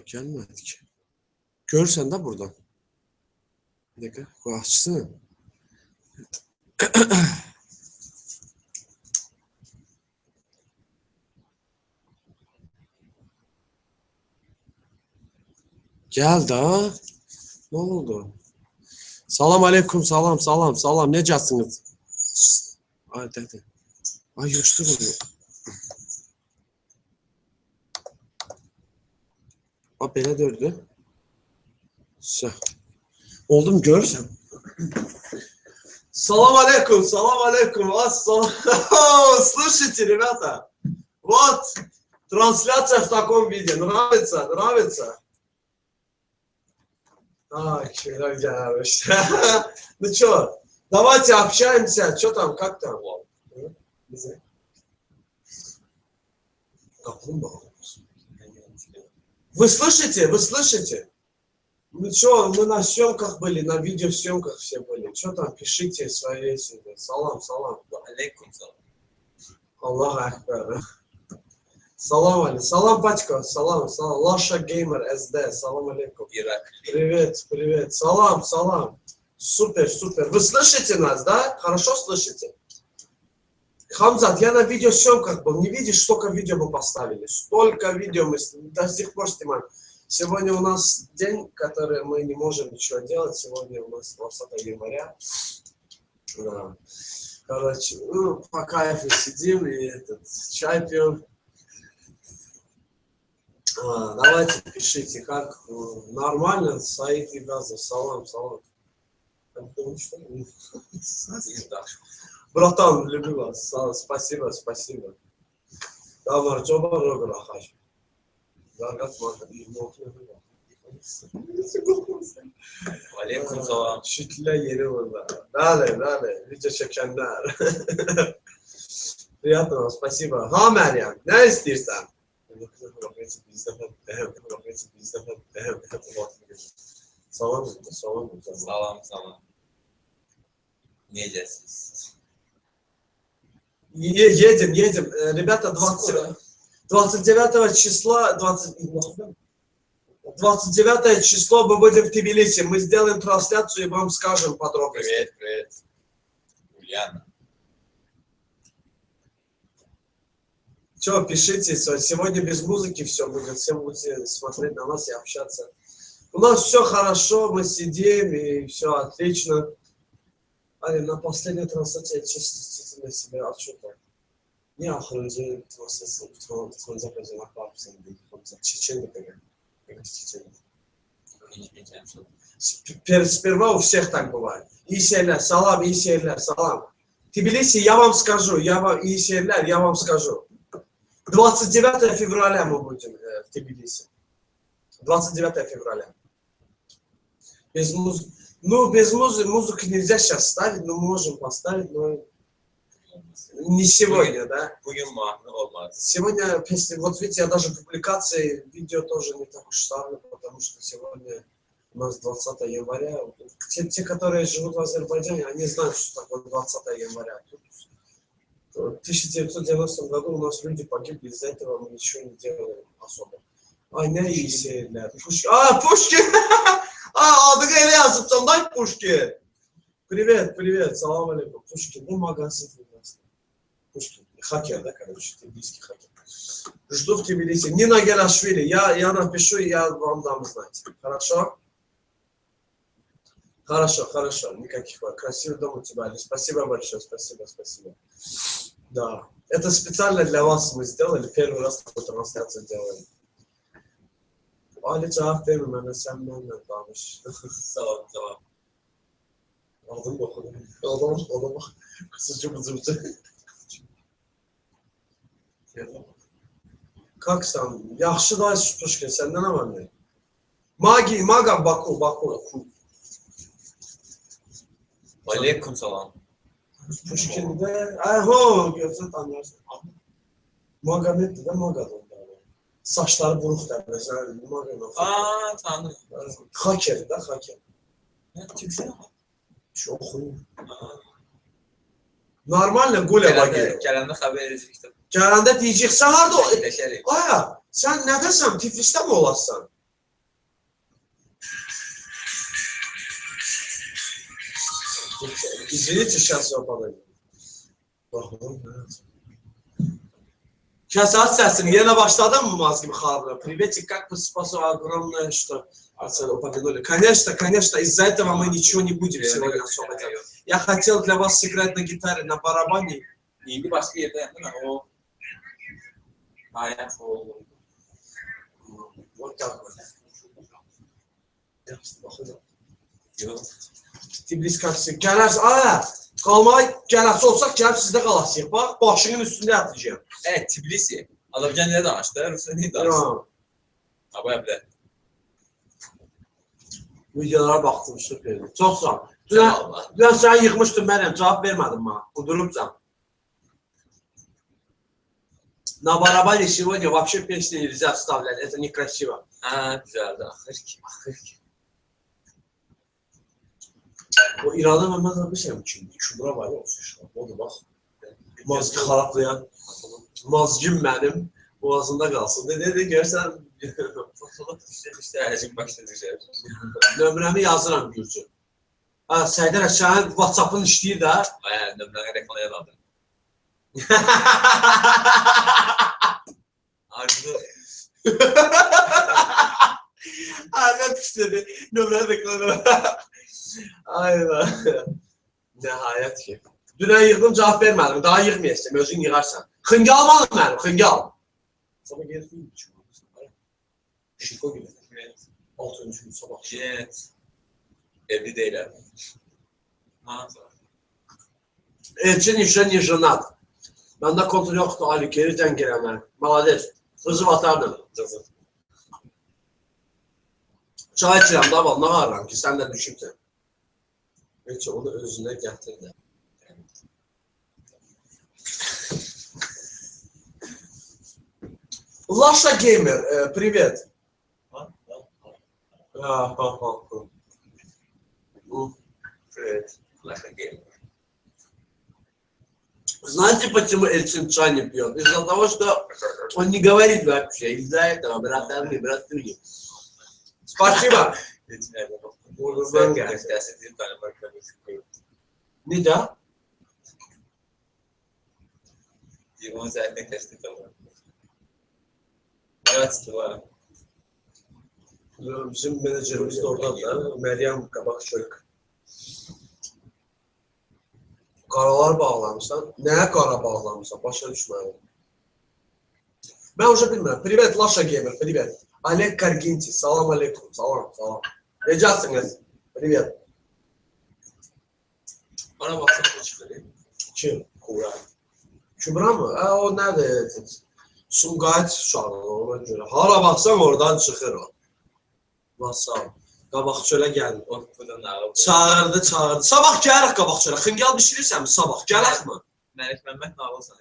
Gelmedi ki. Görsen de buradan. Bir dakika. Bu açsın. Gel da. Ne oldu? Salam aleyküm, salam, salam, salam. Necəsiniz? Ay dədə. Ay yoxdur bunu. Ay belə dördü. Oldu mu görürsən? Salam алейкум, salam алейкум. Слушайте, ребята, вот трансляция в таком виде. Нравится? Нравится? Кирилл Ярович. Ну что, давайте общаемся. Что там, как там? Вы слышите? Вы слышите? Ну что, мы на съемках были, на видеосъемках все были. Что там, пишите свои себе. Салам, салам. Алейкум салам. Аллах акбар. Салам алейкум. Салам, батько. Салам, салам. Лаша Геймер СД. Салам алейкум. Привет, привет. Салам, салам. Супер, супер. Вы слышите нас, да? Хорошо слышите? Хамзат, я на видеосъемках был. Не видишь, сколько видео мы поставили? Столько видео мы до сих пор снимаем. Сегодня у нас день, который мы не можем ничего делать. Сегодня у нас 20 января. Да. Короче, ну, по кайфу сидим и чай пьем. Давайте пишите, как нормально. Саид и Газа. Салам, салам. Братан, люблю вас. Спасибо, спасибо. Давай, Джоба Рограхаш. Алейкум салам. Şükürler yeri burada. Далее, далее. Video çekenler. Приятного, спасибо. Ha Meryem, ne istiyorsan? Salam, salam. Salam, salam. Necəsiniz? Едем, едем. Ребята, 29 числа, 29 число мы будем в Тбилиси. Мы сделаем трансляцию и вам скажем подробности. Привет, привет. Ульяна. Что, пишите. Сегодня без музыки все будет. Все будете смотреть на нас и общаться. У нас все хорошо, мы сидим и все отлично. На последней трансляции я чувствую себя отчетом. Не охранжи Чечен. Сперва у всех так бывает. Исерлер, салам, Исерлер, салам. Тбилиси, я вам скажу, Исерлер, я вам скажу. 29 февраля мы будем в Тбилиси. 29 февраля. Без музыки. Ну, без музыки нельзя сейчас ставить, но мы можем поставить, но не сегодня, да? Сегодня песни, вот видите, я даже публикации, видео тоже не так уж ставлю, потому что сегодня у нас 20 января. Те, которые живут в Азербайджане, они знают, что такое 20 января. В 1990 году у нас люди погибли, из-за этого мы ничего не делали особо. Не Исерлер. Пушкин! Adını ele yazıpsan da Пушкин. Привет, привет, салам алейкум. Пушкин, ну магазин. Пушкин, хакер, да, короче, тбилисский хакер. Жду в Тбилиси. Нина Гелашвили, я напишу, и я вам дам знать. Хорошо? Хорошо, хорошо, никаких. Красивый дом у тебя. Спасибо большое, спасибо, спасибо. Да, это специально для вас мы сделали, первый раз такую трансляцию делали. Ali cevap vermemene sen benimle kalmış. Salam, salam. Aldım bakalım. Adam kısıcı mızırcı. Kaksan, yaxşı da Puşkin, senden ne var ne? Maga, Baku. Aleykum salam. Puşkin'de, gözün tanıyorsun. Maga netti de Maga'dan. Saçları buruk da mesela. Tanrım. Haker da haker. Ne Türkçe? Çok iyi. Normalde Guleb'a geliyor. Gələndə xəbər edəcəkdim. Gələndə deyəcəksən harda o? Deşərik. Aya, sen ne desem Tiflis'te mi olasın? Извините, сейчас я подойду. Kəsat səsini yenə başladın mı Mazgim xanımla? Приветик, как вы, спасибо огромное, что упомянули. Конечно, из-за этого мы ничего не будем сегодня особо делать. Я хотел для вас сыграть на гитаре, на барабане. İndi başqa yerdə yapdın ha, o hayat oldu. Вот так вот. Yox. Tbilisi gələrsə, qalmağa gələsi olsaq, gəlib sizdə qalasıyıq. Bax, başının üstündə yatacağım. Evet, Tbilisi. Azərbaycan nə danışdı? Rusya nə danışdı? Ha, bu yapdı. Videolara baxdım, süperdir. Çox sağ ol. Dünən səni yıxmışdım mənəm, cavab vermədim bana. Qudurubcan. На барабане сегодня вообще песни нельзя вставлять, это некрасиво. Güzeldi. Axır ki. O İran'da Mehmet abi şey kimdi? Kübra var ya o işte. O da bak. Mazgı xalaplayan. Mazgim benim. Boğazında kalsın. Ne görsen. Fotoğraf işte həcim başladı şey. Nömrəmi yazıram Gürcü. Səydər Əşənin WhatsApp'ın işləyir də. Nömrəni reklama yazdım. Arzu. Ne istedi? Nömrəni reklamı. Aynen. Nəhayət ki. Dünən yığdım, cavab vermədim. Daha yığmayacağım, özün yığarsan. Xıngal malım mənim, xıngal. Sabah gelsin. Şiko gibi. Altıncı gün sabah. Evet. Evli değiller. Elçin işlə ne jönat. Məndə kontrol yoxdur, Ali, geri zəng gələnlər. Malades. Hızıb atardım. Çay içirəm, da var, nə varıram ki, sən də düşübsən. Elçi onu özünə gətirdi. Lasha Gamer, привет. Привет. Lasha Gamer. Знаете, почему Эльчин чай не пьет? Из-за того, что он не говорит вообще. Из-за этого, братаны. Спасибо. Не да? Его заятный тесты того. Evet, Bizim menajerimiz de oradadır. Meryem Kabakçök. Qaralar bağlamısan. Nəyə qara bağlamısan? Başa düşmədim. Ben уже bilmirəm. Привет, Lasha Gamer. Привет. Олег Каргинти. Salam aleykum. Salam. Necəsiniz? Привет. Bana baksana çıkarayım. Kim? Kubra. Kübra mı? O nədir? Sumqayıt uşağı ona görə. Hara baxsan oradan çıxır o. Vasal. Qabaqçölə gəlin. Çağırdı. Sabah gəlirik Qabaqçölə. Xıngal bişirirsən mi sabah? Gələk mi? Məlik Məmməd nağılsan.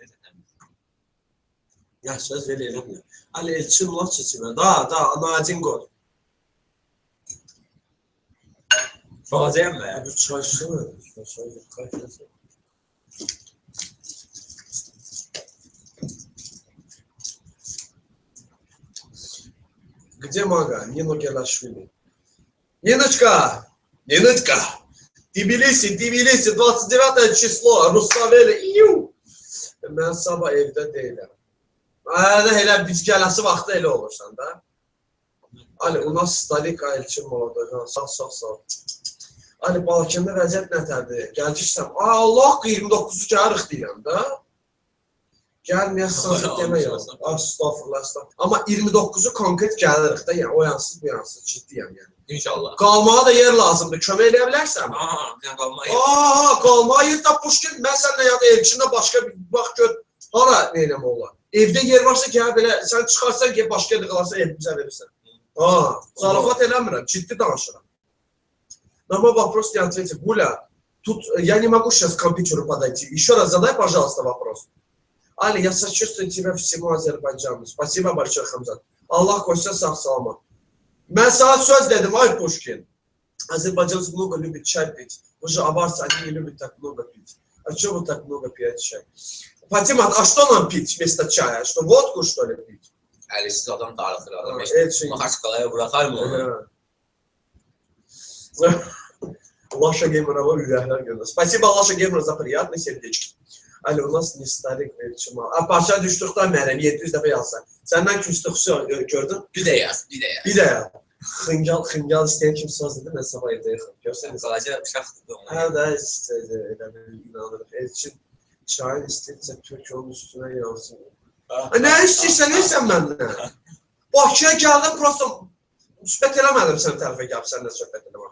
Ya söz ver eləmir. Ali Elçin ular çeçimə. Da, Nadin qol. Fazlayam mı? Bir çay içsene. Где мага? Нина Гелашвили. Ниночка! Тбилиси, 29 число. Rustaveli. Ben sabah evdə deyiləm. Elə biz gələsi vaxtda elə olursan da. Ali, u nas Stalika Elçin orada. Sağ. Ali, Balkanda vəziyyət nətərdir? Gəlciksəm, Allah 29-u gəlirik deyirəm da. Gəlməyəsən demək yox. Astagfirullah. Amma 29-u konkret gəlirik də, yəni o yansız bu yansız ciddiyəm yəni. İnşallah. Qalmağa da yer lazımdır. Kömək eləyə bilərsən? Qalmağa yer tapmışkən, mən sənlə ya da Elçinlə başqa bir bax gör, hara neyləm olar? Evdə yer varsa ki, belə sən çıxarsan ki, başqa yerdə qalarsan, evimizə verirsən. Zarafat eləmirəm, ciddi danışıram. Но вопрос не ответит. Гуля, тут я не могу сейчас к компьютеру подойти. Еще раз задай, пожалуйста, вопрос. Али, я сочувствую тебе всему Азербайджану. Спасибо большое, Хамзат. Аллах koysa sağ-salamat. Ben sana söz dedim, ay Пушкин. Азербайджанцы много любят чай пить. Вы же абарцы, они не любят так много пить. А что вы так много пьете чай? Фатима, а что нам пить вместо чая? Что, водку, что ли, пить? Ali siz adam tarixdir adam. Evet, şey. Maxaçqalaya buraxar mı onu? Lasha Gamer'a ürəklər göndər. Spasiba Lasha Gamer za приятный сердечки. Ali, у нас не старик verçim. Başa düşdükdə mənəm 700 dəfə yazsan. Səndən küstüxsə gördün? Bir də yaz, bir də yaz. Bir də ya. Xıngal istəyən kim söz dedi, mən sabah evdə yıxım. Görsəniz. Qalaca uşaqdır onu. Hə də işte elə inanırım. Elçin çayın istəyirsə Türk onun üstünə yansın. Nə istəyirsən, neysən məndən? Bakıya gəldim, prosto müsbət eləmədim sən tərəfə gəlib, səndən söhbət eləməm.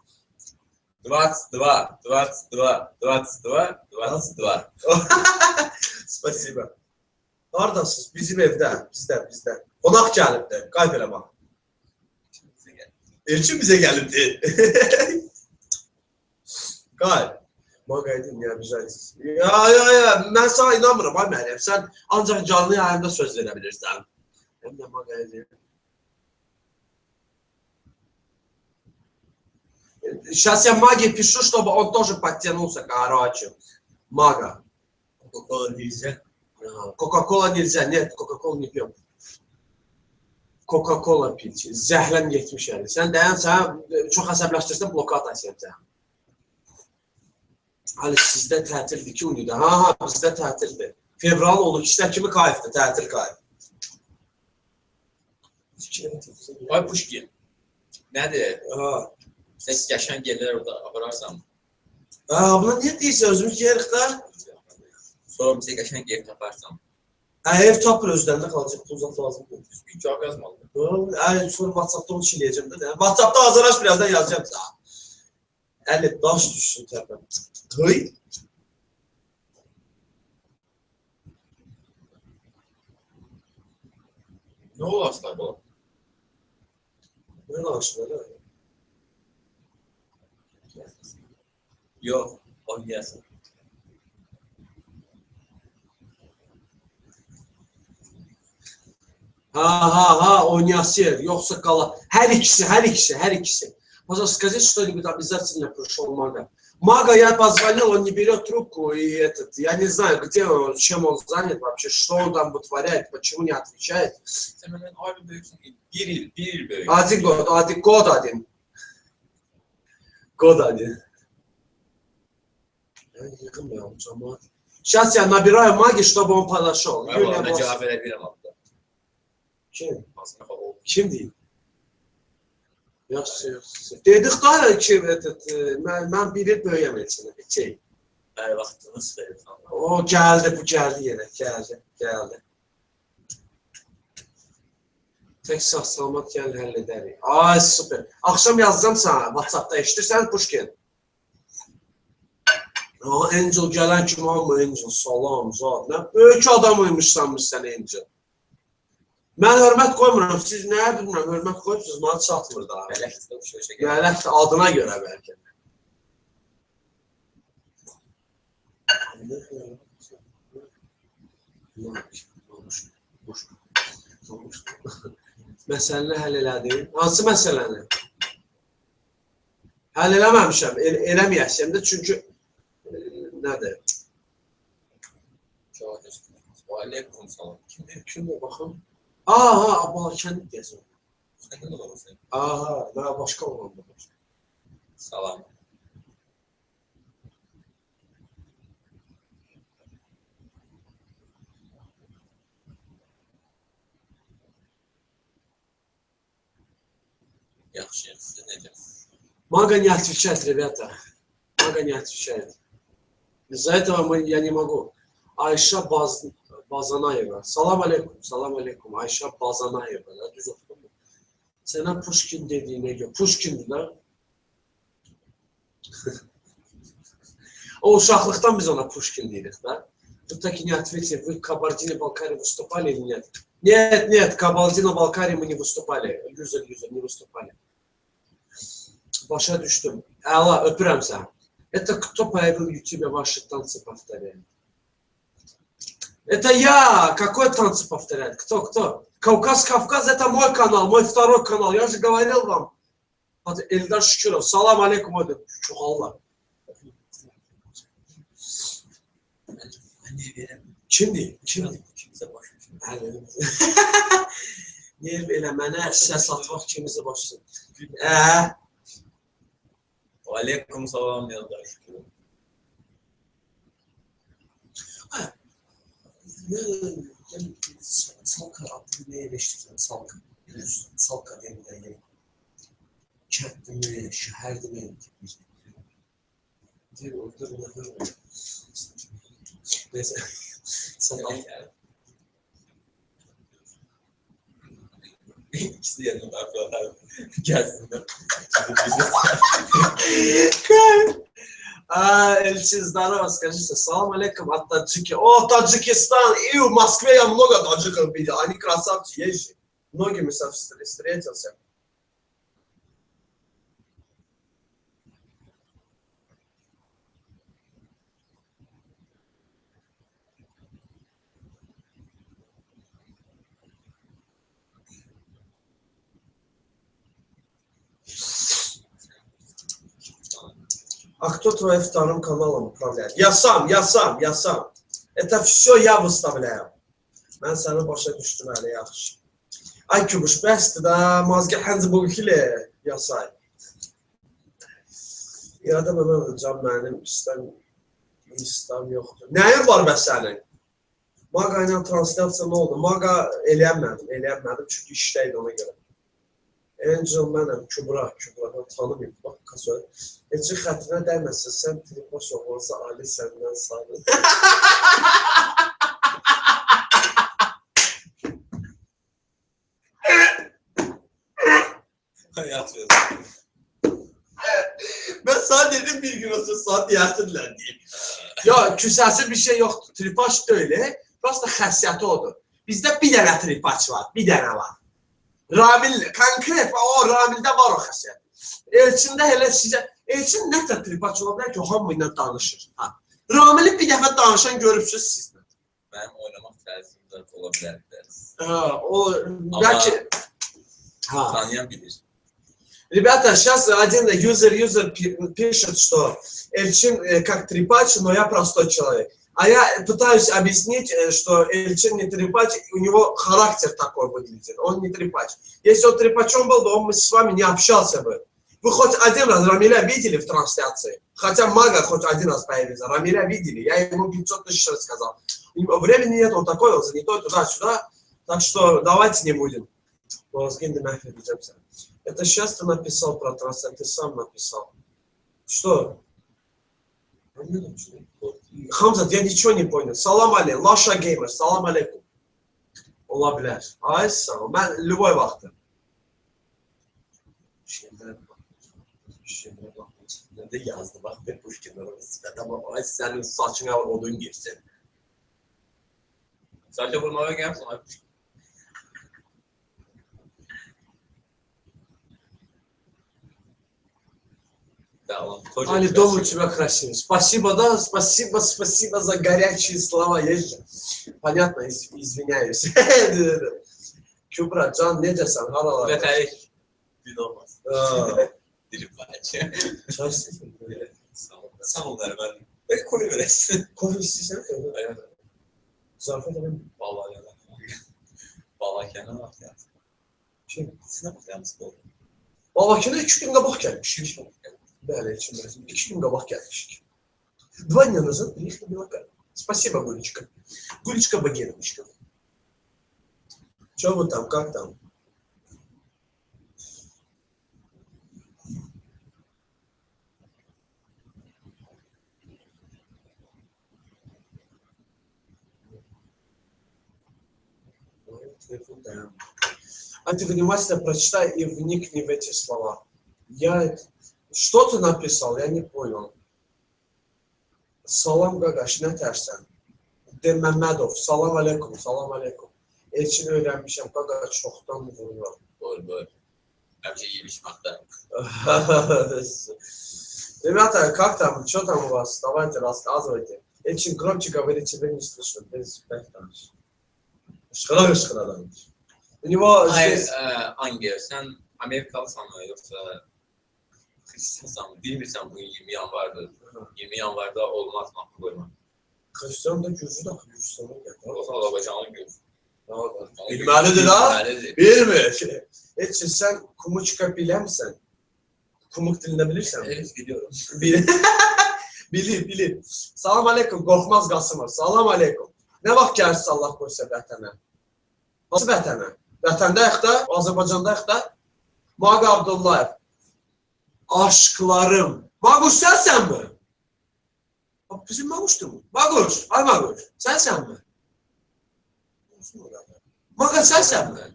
22. Spasiba. Haradasınız? Bizim evdə, bizdə. Qonaq gəlibdi, qayb elə bax. Elçin bizə gəlibdi. Qayb. Maqaydın ya, güzəlsiz. Ya, mən sana inanmıram, ay Məryəm. Sən ancaq canlı yayında söz verə bilirsən. Həm də Maqaydın. Сейчас я Маге пишу, чтобы он тоже подтянулся, короче. Мага. Coca-Cola neyəcək? Coca-Cola nельзя. Нет, Coca-Cola не пьем. Coca-Cola piç. Zəhləm getmiş yəni. Sən dayan, sən çox əsəbləşdirsən, blokad asayım sən. Ali, sizdə tətildir ki, unidə. Ha, bizdə tətildir. Fevral olur, işlər kimi qayıfdır, tətil qayıf. Ay Puşkin. Nədir? Ha. Sən qəşəng yerlər orada apararsan. Buna niyə deyirsən, özümüz yerik də? Sonra bizə qəşəng yer taparsan. Ev tapır özlərində qalacaq, pul zat lazımdır. Bir cavab yazmalı. Sonra WhatsApp'da onu çiləyəcəm də. WhatsApp'da Azaraş birazdan yazacağım sana. Əli, daş düşsün tərpəm. Hıy. Nə olasın bu? Nə danışır, nə? Yox, oynayasın. Ha, oynayasın, yoxsa qala. Hər ikisi. Пожалуйста, скажи что-нибудь обязательно пришел Мага. Мага, я позвонил, он не берет трубку, и я не знаю, где он, чем он занят вообще, что он там вытворяет, почему не отвечает. Sen benden ayrı büyüksün. Bir yıl büyük. Год один. Я не знаю, сейчас я набираю Маги, чтобы он подошел. Ona cevap verebilirim abla. Kim? Aslında o. Kim değil? Yaxşı. Dedik daha ki, mən biri böyüyəm etsinə. Vaxtınız xeyir. O gəldi, bu gəldi yenə. Gəldi. Tək sağ-salamat gəl, həll edərik. Ay, süper. Axşam yazacağım sana WhatsApp'da. Eşitirsən Puşkin? Angel gələn kimi alma Angel. Salam, zat. Nə böyük adamıymışsanmış sən Angel. Mən hörmət qoymuram, siz nəyə bilmirəm, hörmət qoyubsunuz, mənə çatmır daha. Mələk adına görə bəlkə. Məsələni həll elədin. Hansı məsələni? Həll eləməmişəm, eləməyəsiyəm də, çünki nədir? Aleyküm salam. Kimdir, baxım? Aha, Balakəndi deyəsən. Səndən olursun. Aha, mənə başqa olan da var. Salam. Yaxşı, siz necəsiniz? Мага не отвечает, ребята. Мага не отвечает. Из-за этого я не могу. Ayşə Bazanayeва. Salam aleykum. Ayşə Bazanayeva. Düz oxudum mu? Sənə Puşkin dediyinə görə. Puşkindir də. O uşaqlıqdan biz ona Puşkin deyirik də. Тут так и не ответили, вы в Кабардино-Балкарии выступали или нет? Нет, Кабардино-Балкарии мы не выступали. Юзер, не выступали. Başa düşdüm. Əla, öpürəm sən. Это кто появил в YouTube ваши танцы повторяет? Это я! Какой танцы повторяет? Кто? Кавказ, это мой канал, мой второй канал. Я же говорил вам. Эльдар Шükürov. Salam aleykum. Çoğallar. Kimdir? Kimsə başlasın. Nerv elə mənə səs atmaq kimizə başlasın. Aleyküm salam yazar. Salka adlı ne eleştiren Salka. Salka denilen yer. Kentte mi, şehirde mi? Değil mi? Orada mı? Neyse. Salka. İkisi yanında yapıyorlar. Gelsinler. Elçin, здорово, скажите, салам алейкум от Таджики. О, Таджикистан, и в Москве я много таджиков видел, они красавцы, есть же. Многими встретился. А кто твоим вторым каналом управляет? Я сам. Это все я выставляю. Ben seni başa düştüm hele yaxşı. Ay Kübüş, bəsdir da, mazgə hənci bu ikili yasay. İradə mənə can mənim istem yoxdur. Nəyin var bəs sənin? Maga ilə translasiya nə oldu? Maga eləyənmədim çünki işdəydi ona görə. Angel mənəm, Kübradan tanımayım. Bax, kasör. Heç xətrinə dəyməsin, sən tripaş olmansa Ali səndən sayılır. Hayat verir. Ben sana dedim bir gün olsa saat yersinler diye. Ya küsəsi bir şey yoktur. Tripaş da öyle. Prosta xəssiyyəti odur. Bizdə bir dənə tripaç var. Bir dənə var. Ramil, konkret, o Ramildə var o xəssiyyət. Elçində elə sizə... Elçin nə tər tripaç ola bilər ki, hamı ilə danışır. Ramil'i bir dəfə danışan görübsünüz sizlə. Mənim oynamaq tərzimdə ola bilər. O, belki... Tanıyan bilir. Ребята, сейчас один юзер пишет, что Эльчин как трепач, но я простой человек. А я пытаюсь объяснить, что Эльчин не трепач, у него характер такой выглядит, он не трепач. Если он трепачом был, то он с вами не общался бы. Вы хоть один раз Рамиля видели в трансляции? Хотя Мага хоть один раз появился. Рамиля видели, я ему 500 тысяч раз сказал. Времени нет, он такой, он занятой туда-сюда. Так что давайте не будем. Это сейчас ты написал про трансляцию, ты сам написал. Что? Хамзат, я ничего не понял. Салам алейкум, Лаша Геймер, салам алейкум. Ola bilər. Ay sağ ol. Mən любой vaxtı. Şeylərə baxmışam. Nə də yazdı bax, bir Puşkinlərə sifət ama ay sənin saçına odun girsin. Sadece vurmaya gelsin. Али, дом у тебя красивый. Спасибо, да, спасибо за горячие слова. Есть же. Понятно, извиняюсь. Kübra, Can, ne desen? Haralar. Veterik. Bir de olmaz. Dilim bence. Çalışsın. Sağ ol ben. Belki koyu veresin. Kofi isteysen. Aynen. Zarfet edelim. Vallahi ya. Vallahi kendine bak ya. Şey. Size bak yalnız oldu. Vallahi 2 gün qabaq gəlmişik. Bəli, içimizin. 2 gün qabaq gəlmişik. 2 дня назад приехали в Белокаль. Спасибо, Гулечка. Гулечка Багировичка. Что вы там, как там? А ты внимательно прочитай и вникни в эти слова. Что ты написал? Я не понял. Salam qaqaş, nə tərsən? Məmmədov, salam aleykum, salam aleykum. Elçin öyrənmişəm, qaqaş çoxdan vururam. Doğru. Həmişə yiymişməkdə. Ребята, как там? Что там у вас? Давайте, рассказывайте. Эльчин, громче говори, тебя не слышно. Без пехтанш. Шкыра danış. У него здесь... Hangi? Sen Amerikalısan mı yoksa Hristiyansan mı? Bilmirsən bugün 20 yanvardır. 20 yanvarda olmaz mı? Koyma. Hristiyan da Gürcü de Gürcistan'a geldi. O zaman Azerbaycanlı Gürcü. Bilməlidir ha? Bilmir. Elçin, sen Kumuçka biləmsən? Kumuk dilində bilirsən? Evet biliyorum. Bilir. Salam aleykum, Qorxmaz Qasımov. Salam aleykum. Nə vaxt gəlirsiz Allah qoysa vətənə? Hansı vətənə? Vətəndəyik da, Azərbaycandayıq da. Maqa Abdullayev. Aşklarım. Maquş sənsən mi? Bizim Maquşdur mu? Maquş, ay Maquş, sənsən mi? Maqa sənsən mi?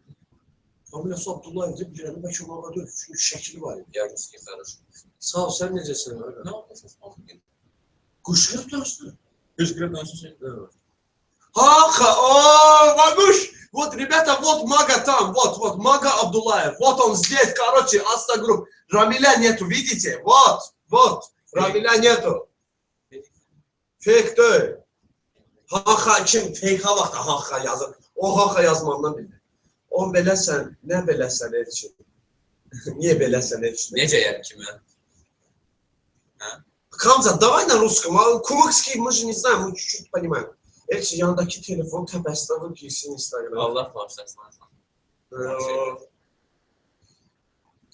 Hamilası Abdullayev'de bilirəm, bəlkə Maqa deyil, çünki şəkili var. Yalnız ki karış. Sağ ol, sən necəsin? Ne olmasın? Qışqırıb dönsün. Kışkırıp dönsün şey. Magush! Вот, ребята, вот Мага там, вот, Мага Абдуллаев. Вот он здесь, короче, Аста Групп. Рамиля нету, видите? Вот, Рамиля нету. Fake değil. Haha, kim fake vaxtı haha yazır. O haha yazmandan bilir. O beləsən, nə beləsən Elçin? Niye beləsən Elçin? Nece yer kime? Камза, давай на русском. Кумыкский, мы же не знаем, мы чуть-чуть понимаем. Elçin, yanındaki telefon təbəssüdə vur, girsin Instagram. Allah bağışlasın.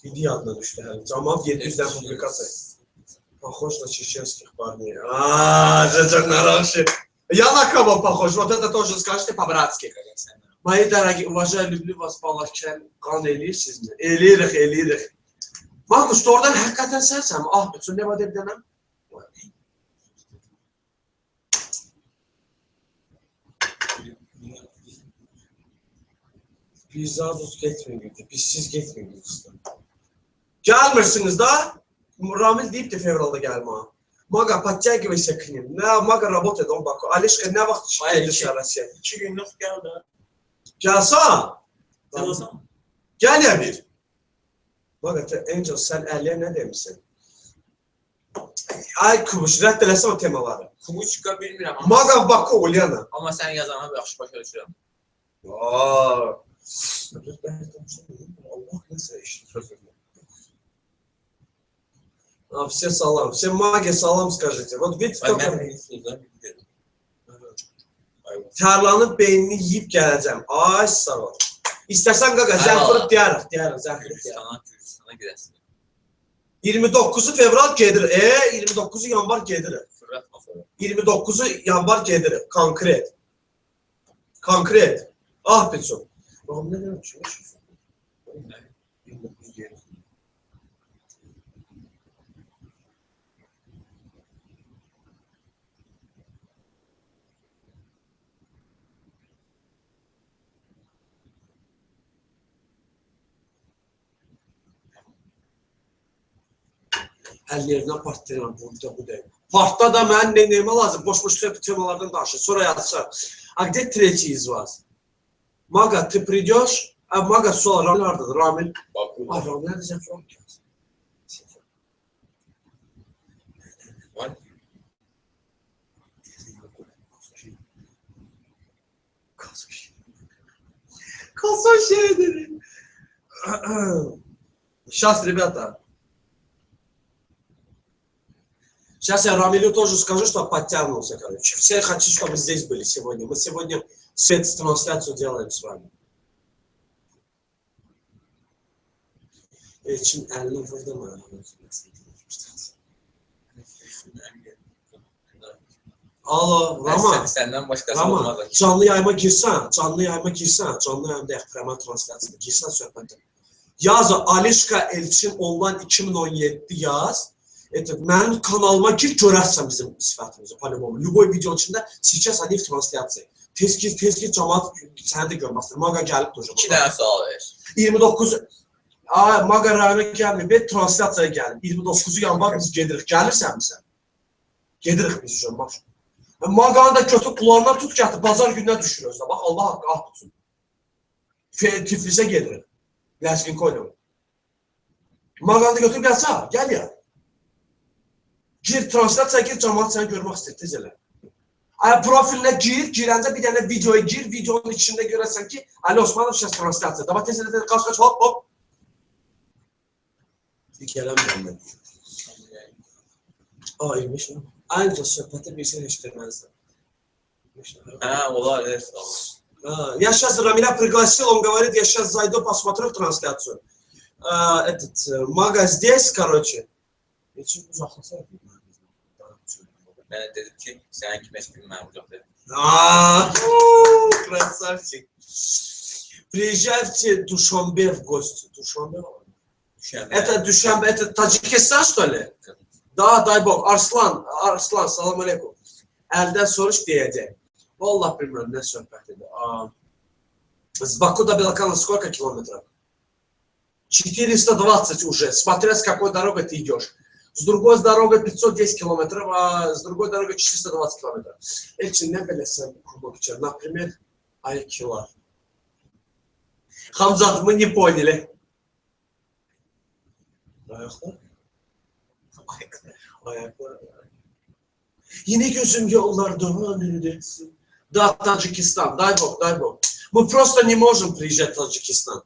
İdi yadına düşdü hələ. Cəmaat 700-dən publikasiya. Похож на чеченских парней. Жечек хороший. Я на кого похож? Вот это тоже скажите по-братски. Мои дорогие, уважаю, люблю вас, Balakən. Qan eləyirsiniz mi? Eləyirik. Maquş, doğrudan həqiqətən sənsən mi? Ah, bütün ne var bir dənəm? Biz zaten getmiyoruz. Biz siz getmiyoruz. Gelmirsiniz da. Ramil deyip de fevralda gelme. Maga подтягивай к ним. Maga работает, он баку. Алишка, ne vaxt gelirsən Rusya? 2 günlük gel de. Gəlsən? Sen olsan. Gəl ya bir. Maga, Angel, sen 50'ye ne demişsin? Ay Kubuş, rədd eləsən o temaları. Kumuçka bilmirəm. Maga Baku, Ulyana. Ama sen yazana yaxşı başa düşürəm. Allah nəsə işdir. Все салам. Всем маге салам скажите. Вот видите, только... Tarlanın beynini yiyib gələcəm. Ay sağ ol. İstəsən qaqa, zəngfırıb deyərik. Gürcistana girəsin. 29 fevral gedirik. 29 yanvar gedirik. 29 yanvar gedirik. Konkret. Ah Peçon. Bakalım ne demek şu? Əllərindən partlayıram, bu deyil. Partda da mən neyimə lazım, boş-boş temalardan danışır, sonra yazsın. A где третий из вас? Maga, ты придешь? А Maga, sual, Ramil haradadır? Ramil? Ah, Ramil nerede Zəfran? Var. Косочки. Сейчас, ребята. Сейчас я Рамилю тоже скажу, что подтянулся, короче. Все хотят, чтобы здесь были сегодня. Мы сегодня спецтрансляцию делаем с вами. Elçin əlini vurdu mu? Alo, Rama. Senden başkası Rama, olmadı. canlı yayıma girsən, canlı yayıma da Yaxtırəman translasiyasına girsən söhbətə. Yaz Alişka Elçin online 2017 yaz. Mənim kanalıma gir, görərsən bizim sifətimizi, polibolu. Lüboy video içində сейчас они в трансляции. Tez ki cəmaat səni də görməsin. Maga gəlib duracaq. 2 dənə sual ver. 29 Maga rayona gəlmir, bir translasiyaya gəlib. 29 yanvar biz gedirik. Gəlirsən sən? Gedirik biz üçün, bax. Mağanı da götür kulağından tut gətir, bazar gününə düşür özünə. Bax, Allah haqqı, ah tutsun. Tiflisə gedirik. Ləzgin koyduğum. Mağanı da götür gəlsə, gəl ya. Gir, translasiyaya gir, cəmaat səni görmək istəyir, tez elə. Profilinə gir, girəncə bir dənə videoya gir, videonun içində görəsən ki, Ali Osmanov şəs translasiya. Dava tez elə, qaç, hop. Gələm mən. İyiymiş. Ayrıca söhbəti bir şey eşitməzdim. Olar, evet. Я сейчас Рамиля пригласил, он говорит, я сейчас зайду, посмотрю трансляцию. Этот, мага здесь, короче. Elçin uzaqlasaydı. Mənə dedim ki, sənin kimi heç bilməm yox dedim. Красавчик. Приезжай в Душанбе в гости. Душанбе? Это Душанбе, это Таджикистан, что ли? Да, дай бог. Arslan, salam aleykum. Əldən soruş deyəcək. Vallahi bilmirəm, nə söhbət edir. С Баку до Белокана сколько километров? 420 уже, смотря с какой дорогой ты идешь. С другой дорогой 510 километров, а с другой дорогой 420 километров. Elçin, ne bilirsen kurmak için? Например, Aykilar. Hamzat, мы не поняли. Ayaklar. Yine gözüm yollarda önündesin. Да, Таджикистан, дай бог. Мы просто не можем приезжать в Таджикистан.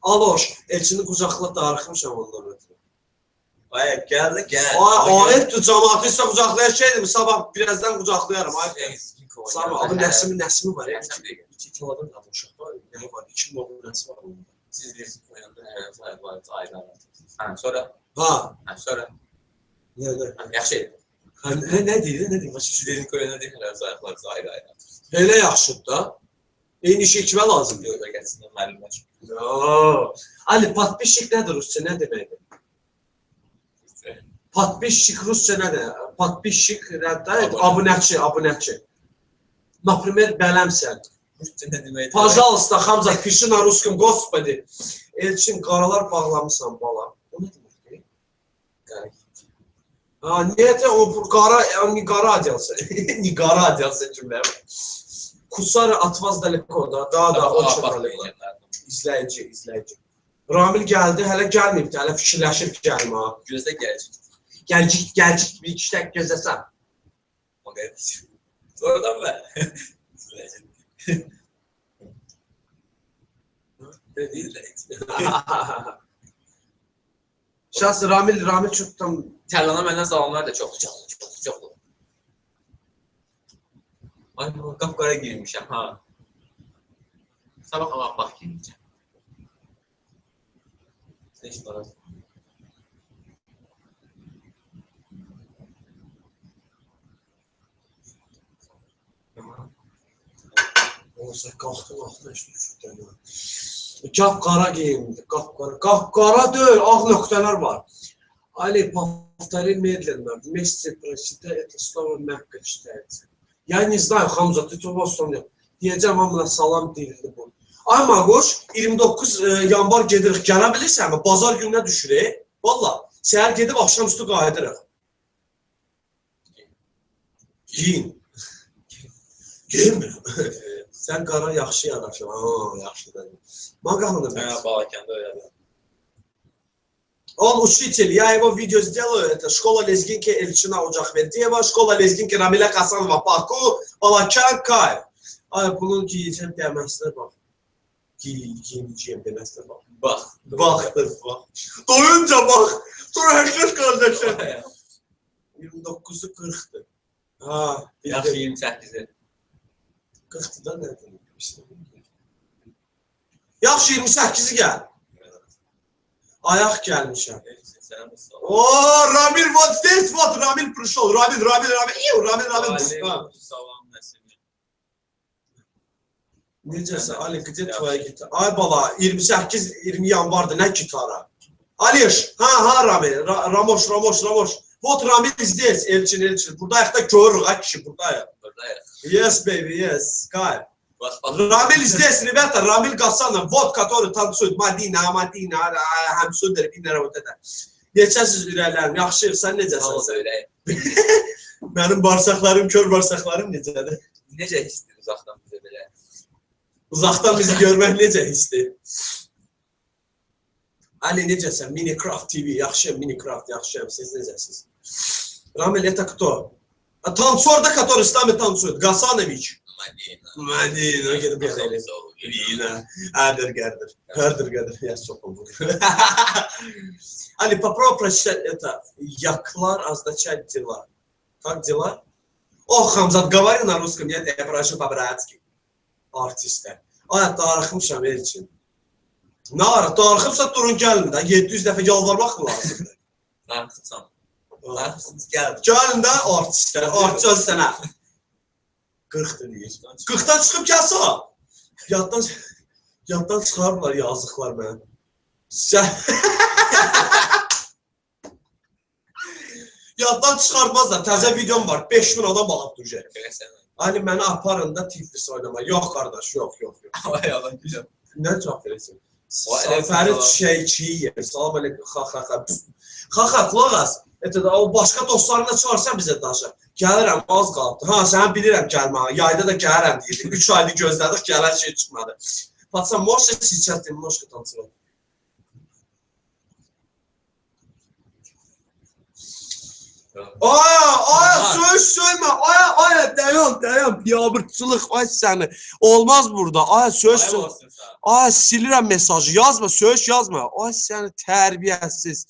Aloş, Elçini qucaqla darıxmışam ondan ötürü. Ay, gəldi, gəl. Ayət cəmaatı isə qucaqlayacaqdım. Sabah birazdan qucaqlayaram. Sabah abi Nəsimi var. 2 kilodan da uşaq var. Yəni var, 2 kilodan Nəsimi var. Siz bilirsiniz, oyunda aylar. Hə, sonra? Sonra? Nə? Yaxşı. Nə deyir? Sizin oyunda deyil, aylar ayrı. Elə yaxşıdır da. Eyni şey kimə lazımdır? Yox, gəlsin, müəllimlər. Ali, patpişik nədir Rusça? Nə deməkdir? Patpişik Rusça nədir? Patpişik nədir? Abunəçi. Например, bələmsən. Rusça nə deməkdir? Пожалуйста, Hamza, pişi na ruskum, господи. Elçin, qaralar bağlamısan bala. O nə deməkdir? Niyə o qara adelsə? Не qara adelsə cümlə. Kusarı atmaz daleko da. Da, o çox daleko. İzləyici. Ramil gəldi, hələ gəlməyibdi, hələ fikirləşir ki, gəlmə. Gözdə gələcək. Gəlcik, bir iki tək gözləsən. O qədər. Sonradan mən. Şahsı Ramil çox tam... Tərlana məndən salamlar da çox. Ay, qapqara girmişəm, ha. Sabah Allah bax girmişəm. Nə iş var? Olsa qalxdı, işte düşürdüm. Qapqara geyimdi, qapqara deyil, ağ nöqtələr var. Ali, повтори медленно, вместе прочитай это слово мягко читается. Я не знаю, Hamza, ты того sonra. Deyəcəm hamına salam deyildi bu. Ay Magoş, 29 yanvar gedirik, gələ bilirsən mi? Bazar gününə düşürək. Valla, səhər gedib axşamüstü qayıdırıq. Giyin. Giyinmirəm. Sən qara yaxşı yanaşır. Yaxşı da. Maqamını Mən Balakəndə öyrədim. Он учитель, я его видео сделаю, это школа лезгинки Эльчина Уджахвердиева, школа лезгинки Рамиля Касанова, Баку, Балакан, Кайф. Ay, bunun giyeceğim demezler bak. Giyineceğim demezler bak. Baktır bak. Doyunca bak. Sonra herkes kardeşim. 29'u 40'tı. Ha. Yaxşı 28'i. 40'tı da ne demek? Yaxşı 28'i gel. Ayaq gəlmişəm. Ramil, вот здесь, вот Ramil пришел. Ramil. Salam Nəsimi. Necəsə, Ali, где твоя gitar? Ay bala, 28-20 yanvardır, nə gitara? Aliş, Ramil, Ramoş. Вот Ramil здесь, Elçin. Buradayıq da görürük, ha kişi, buradayıq. Yes, baby, yes, Skype. Ramil здесь, ребята, Ramil Gasanov, вот, который танцует, Madina, Hamsudir, binlərə o qədər. Neçəsiz ürəklərim, yaxşı, sən necəsən? Mənim bağırsaqlarım, kör bağırsaqlarım necədir? Necə histir uzaqdan bizə belə? Uzaqdan bizi görmək necə histir? Ali, necəsən? Minecraft TV, yaxşıyım, yaxşıyım, siz necəsiz? Ramil, это кто? Танцор, да, который с нами танцует, Гасанович. Madina, gedib yaxayla. Вина. Гарdir. Я сопал. Ali, попробуй прочитать это. Яклар означает дела. Как дела? Ох, Хамзат, говори на русском, нет, я прошу по-братски. Артистler. Ay, darıxmışam Elçin. Nə var? Darıxıbsa durun gəlin də. 700 dəfə yalvarmaq mı lazımdır? Darıxıbsan. Darıxıbsınız gəlin. Gəlin də artistlər. Artist öz sənə. 40-dır deyir. 40-dan çıxıb gəlsə. Yaddan çıxarırlar yazıqlar mən. Yaddan çıxartmazlar. Təzə videom var. 5000 adam baxıb duracaq. Hani məni aparın da Tiflis oynama. Yox qardaş, yox. Ay Allah güzel. Nə cavab verəsin? Fərid Şeyçiyev. Salam aleyküm. Xaxa, qulaq as. O başqa dostlarına çağırsan bizə danışa. Gəlirəm, az qaldı. Ha, sənə bilirəm gəlməyə. Yayda da gəlirəm deyirdim. 3 aydır gözlədik, gələn şey çıxmadı. Patsa, можете сейчас немножко танцевать? Aya, söyleme. Aya, dayan. Biabırçılıq, ay səni. Olmaz burada. Aya, söz. Aya, silirəm mesajı. Yazma, söz yazma. Ay səni tərbiyəsiz.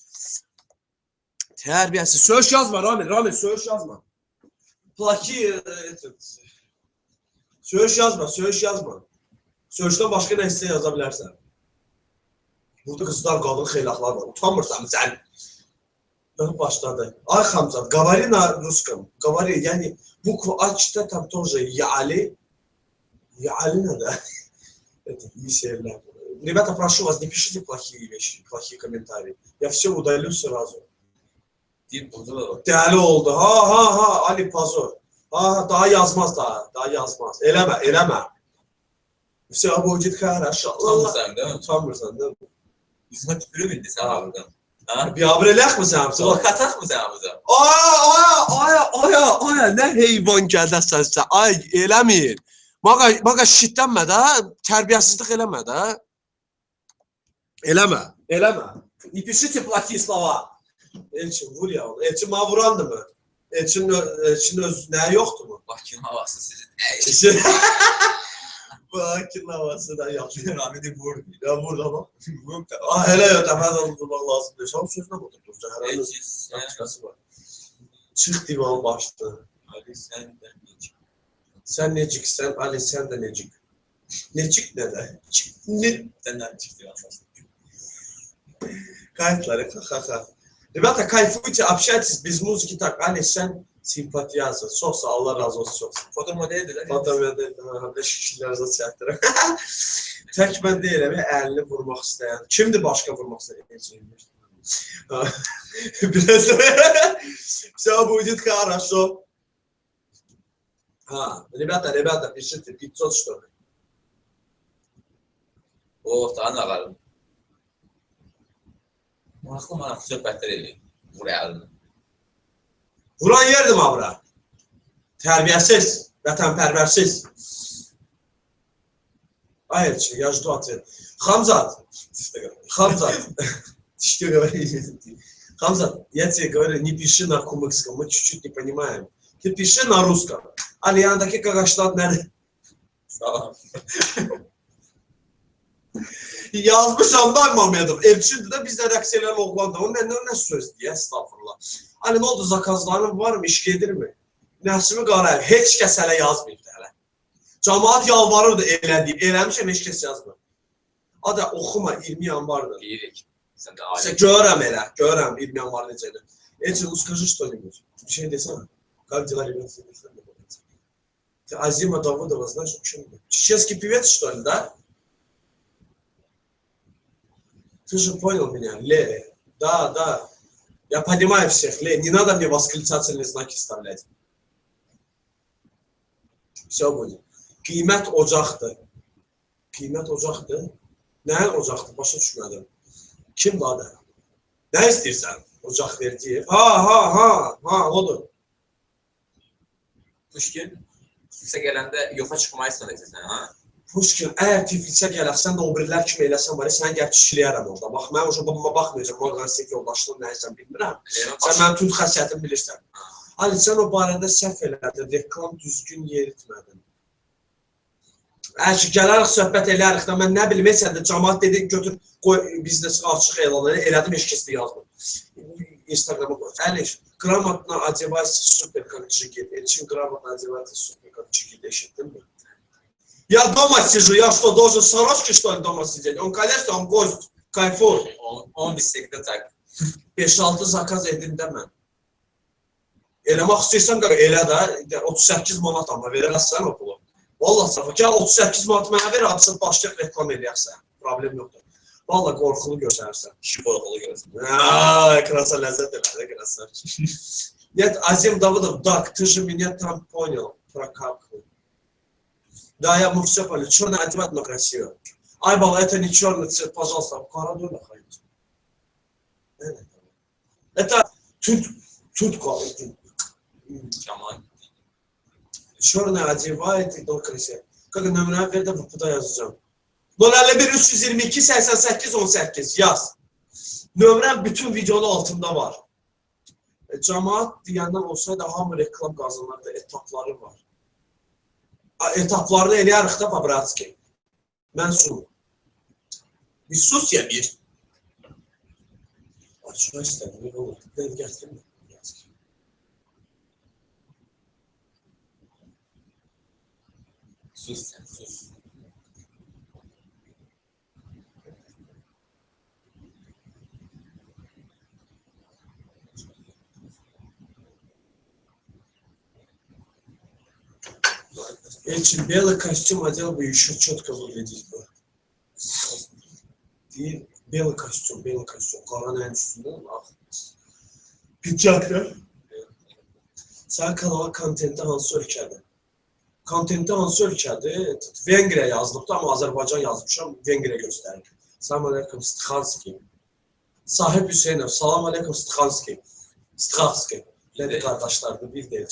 Söz yazma, Ramil, söz yazma. Plaki, söz yazma. Sözdən başqa nə istəyən yaza bilərsən. Burada qızlar, qadın xeylaqlar var. Utanmırsan sən. Başladı. Ay Хамзат, говори на русском. Говори, yani букву А читать там тоже Яли. Яли надо. Это веселье. Ребята, прошу вас, не пишите плохие вещи, плохие комментарии. Я все удалю сразу. Deli oldu. Ha, Ali Pazor. Ha, daha yazmaz. Eləmə. Все будет хорошо. Utanmırsan değil mi? Yüzüme tüpürü bildi sen buradan. Biabır elək mi sən? Katak mı sen buradan? Aya, nə heyvan gəldəsən sən? Ay, eləməyin. Maqa şiddənmə də, tərbiyəsizlik eləmə də. Eləmə. Не пишите плохие слова. Elçin, vur ya onu. Elçin bana vurandı mı? Elçin öz nəyə yoxdur mu? Bakın havası sizin. Bakın havası da yaxşı. Rahmeti vur. Ya vur da bak. Vur da. Hele ya təfədən durmaq lazımdır. Sən sözünə oturdur. Hər çıx divan başdı. Ali sen de necik. Sən neciksən, Ali sən də necik. Necik nə də? Senden çıktı anlasın. Kayıtları, ha. Ребята, кайфуйте, общайтесь без музыки так. Ali sen simpatiyasın. Çok sağ Allah razı olsun. Çok sağ. Fotomodel. Fotomodel. Beş kişilərdə çəkdirəm. Tək mən deyirəm, əlini vurmaq istəyən. Kimdir başqa vurmaq istəyən? Biraz все будет хорошо. Ребята, пишите 500 что ли? Oh, daha ne varım? Maraqlı söhbətlər edin. Buraya alın. Vuran yerdir mi bura? Tərbiyəsiz, vətənpərvərsiz. Ayırçı, я жду ответ. Хамзат, я тебе говорю, не пиши на кумыкском, мы чуть-чуть не понимаем. Ты пиши на русском. Ali yanındaki qaqaşlar nədir? Salam. Yazmışam da Mamedov. Elçindir də bizdə rəqs elən oğlan da. O nə söz deyə, estağfurullah. Ali nə oldu, zakazların var mı, iş gedirmi? Nəsimi Qarayev, heç kəs hələ yazmayıb da hələ. Camaat yalvarırdı eləmişəm, heç kəs yazmır. Ada oxuma, 20 yanvardır. Deyirik. Sən də alim. Görürəm 20 yanvar necədir. Elçin, скажи что-нибудь. Bir şey desene. Как дела, ребята? Ты Азима Давыдова знаешь, о чем? Чеченский певец, что ли, да? Ты же понял меня, Ле. Да. Я понимаю всех, Ле. Не надо мне восклицательные знаки вставлять. Все будет. Qiymət ocaqdır. Qiymət ocaqdır. Nəyin ocaqdır? Başa düşmədim. Kimdir adı? Nə istəyirsən? Ocaq verdiyi. Ha, odur. Pushkin, Tiflisə gələndə yoxa çıxmayı istəyirsən, ha? Pushkin, əgər Tiflisə gələksən də o birilər kimi eləsən var ya, səni gəlib kişiləyərəm orada. Bax, mən o babama baxmayacaq, Morqansek yoldaşlığım nəyəsən bilmirəm. Sən mənim tüm xəsiyyətimi bilirsən. Ali, sən o barədə səhv elədin, reklam düzgün yeritmədin. Əgər gələrək söhbət eləyərik də, mən nə bilim, sən də cəmaat dedi, götür, qoy, biznesi açıq elan elədim, heç kəs də yazmır. Instagram'a koy. Əliş, грамотно одевайся, супер, как джигит. Elçin грамотно одевайся, супер, как джигит. Eşittin mi? Я дома сижу, я что, должен сорочки, что ли, дома сидеть? Он, конечно, он гость, кайфует. On bisiklet tak. 5-6 zakaz edin də mən. Eləmək istəyirsən, elə də 38 manat amma verəsən o pulu. Vallahi səhv, gəl 38 manat mənə ver, adsın başlayaq reklam eləyəksən. Problem yoxdur. Vallahi qorxulu göstərsən. Kişi qorxulu görürsən. Krasa ləzzət elədi, krasa. Нет, Азим Давыдов, так, ты же меня там понял, прокапывай. Да, мы все поняли. Черный одевать, но красиво. Айбал, это не черный цвет, пожалуйста, в Карадуна ходите. Это тут Kemal. черный одевает и то красиво. Как номера ver de burada yazacağım. 051 322 88 18 yaz. Nömrəm bütün videonun altında var. Cemaat deyəndən olsaydı hamı reklam qazanırdı, etapları var. Etaplarını eləyərik də Pabratski. Mən sunum. Bir sus ya bir. Açma istədim, ne olur? Ben gətirmə. Sus sen, sus. Elçin, белый костюм одел бы, еще четко выглядеть бы. Değil, белый костюм. Karanın üstünde. Pidjaklar. Sen kanala kontenti hansı ölkədir? Kontenti hansı ölkədir? Vengriya yazılıbdı, amma Azərbaycan yazmışam, Vengriya göstərir. Salam aleykum, Stikhanski. Sahib Hüseynov, salam aleykum, Stikhanski. Stikhanski. Nədir qardaşlardır, bir deyil.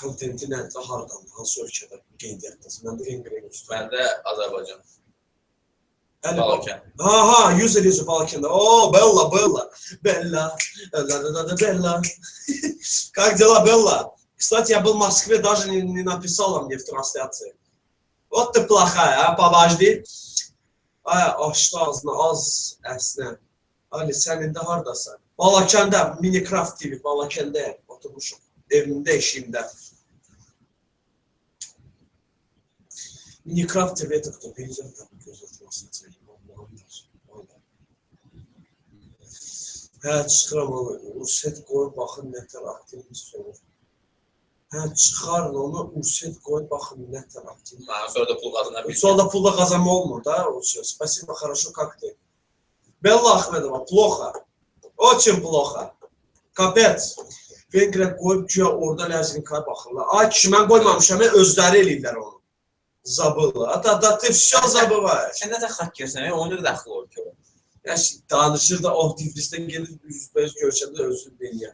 Kontenti nədir, haradan, hansı ölkədə qeydiyyatdasın? Mən də Vengriya göstərir. Ben de Azerbaycan. Balkan. Aha, yüzü Balkan'da. Oo, Bella. Bella. Как дела, Белла? Кстати, я был в Москве, даже не написала мне в трансляции. Вот ты плохая, а? Подожди. Ay, açdı ağzını, az əsnə. Ali, sən indi haradasan? Balakəndə, Minecraft TV, Balakəndə oturmuşum. Evimdə, işimdə. Minecraft TV это кто? Перейдем там, hə, çıxıram onu, Urset qoyub baxın, nətər aktivist olur. Hə, çıxarın onu, Urset qoyub baxın, nətər aktivist. Sonra da pul kazanabilir. Sonra da pulda kazanma olmur da, Urset. Спасибо, хорошо, как ты? Bella Ahmedova, плохо. Очень плохо. Kapet. Vengriya qoyub güya orada ləzginkaya baxırlar. Ay kişi, mən qoymamışam, özləri eləyirlər onu. Zabılı. Ata, ты все забываешь. Sen de hak görsen, onu da daxil olur ki. Ya danışır da o Tiflis'ten gelip yüzbeyiz görüşende özür dileyem.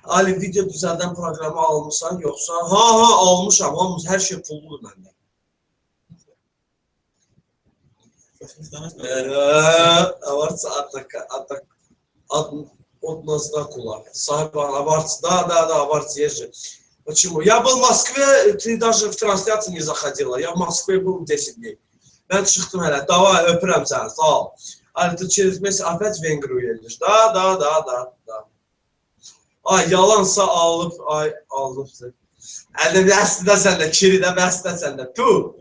Ali video düzelden programı almışsan yoksa ha almışam ama her şey pulludur bende. Avartsa atak от нас да кулак. Сахибан аварц, да, аварц езжи. Почему? Я был в Москве, ты даже в трансляции не заходила. Я в Москве был 10 дней. Ben çıxdım hələ, davay, öpürəm səni, sağ ol. Ali, tu через месяц опять в Венгрию едешь? Да. Ay, yalansa alıb. Əlim əslində səndə, kiri də bəsdə səndə, tu.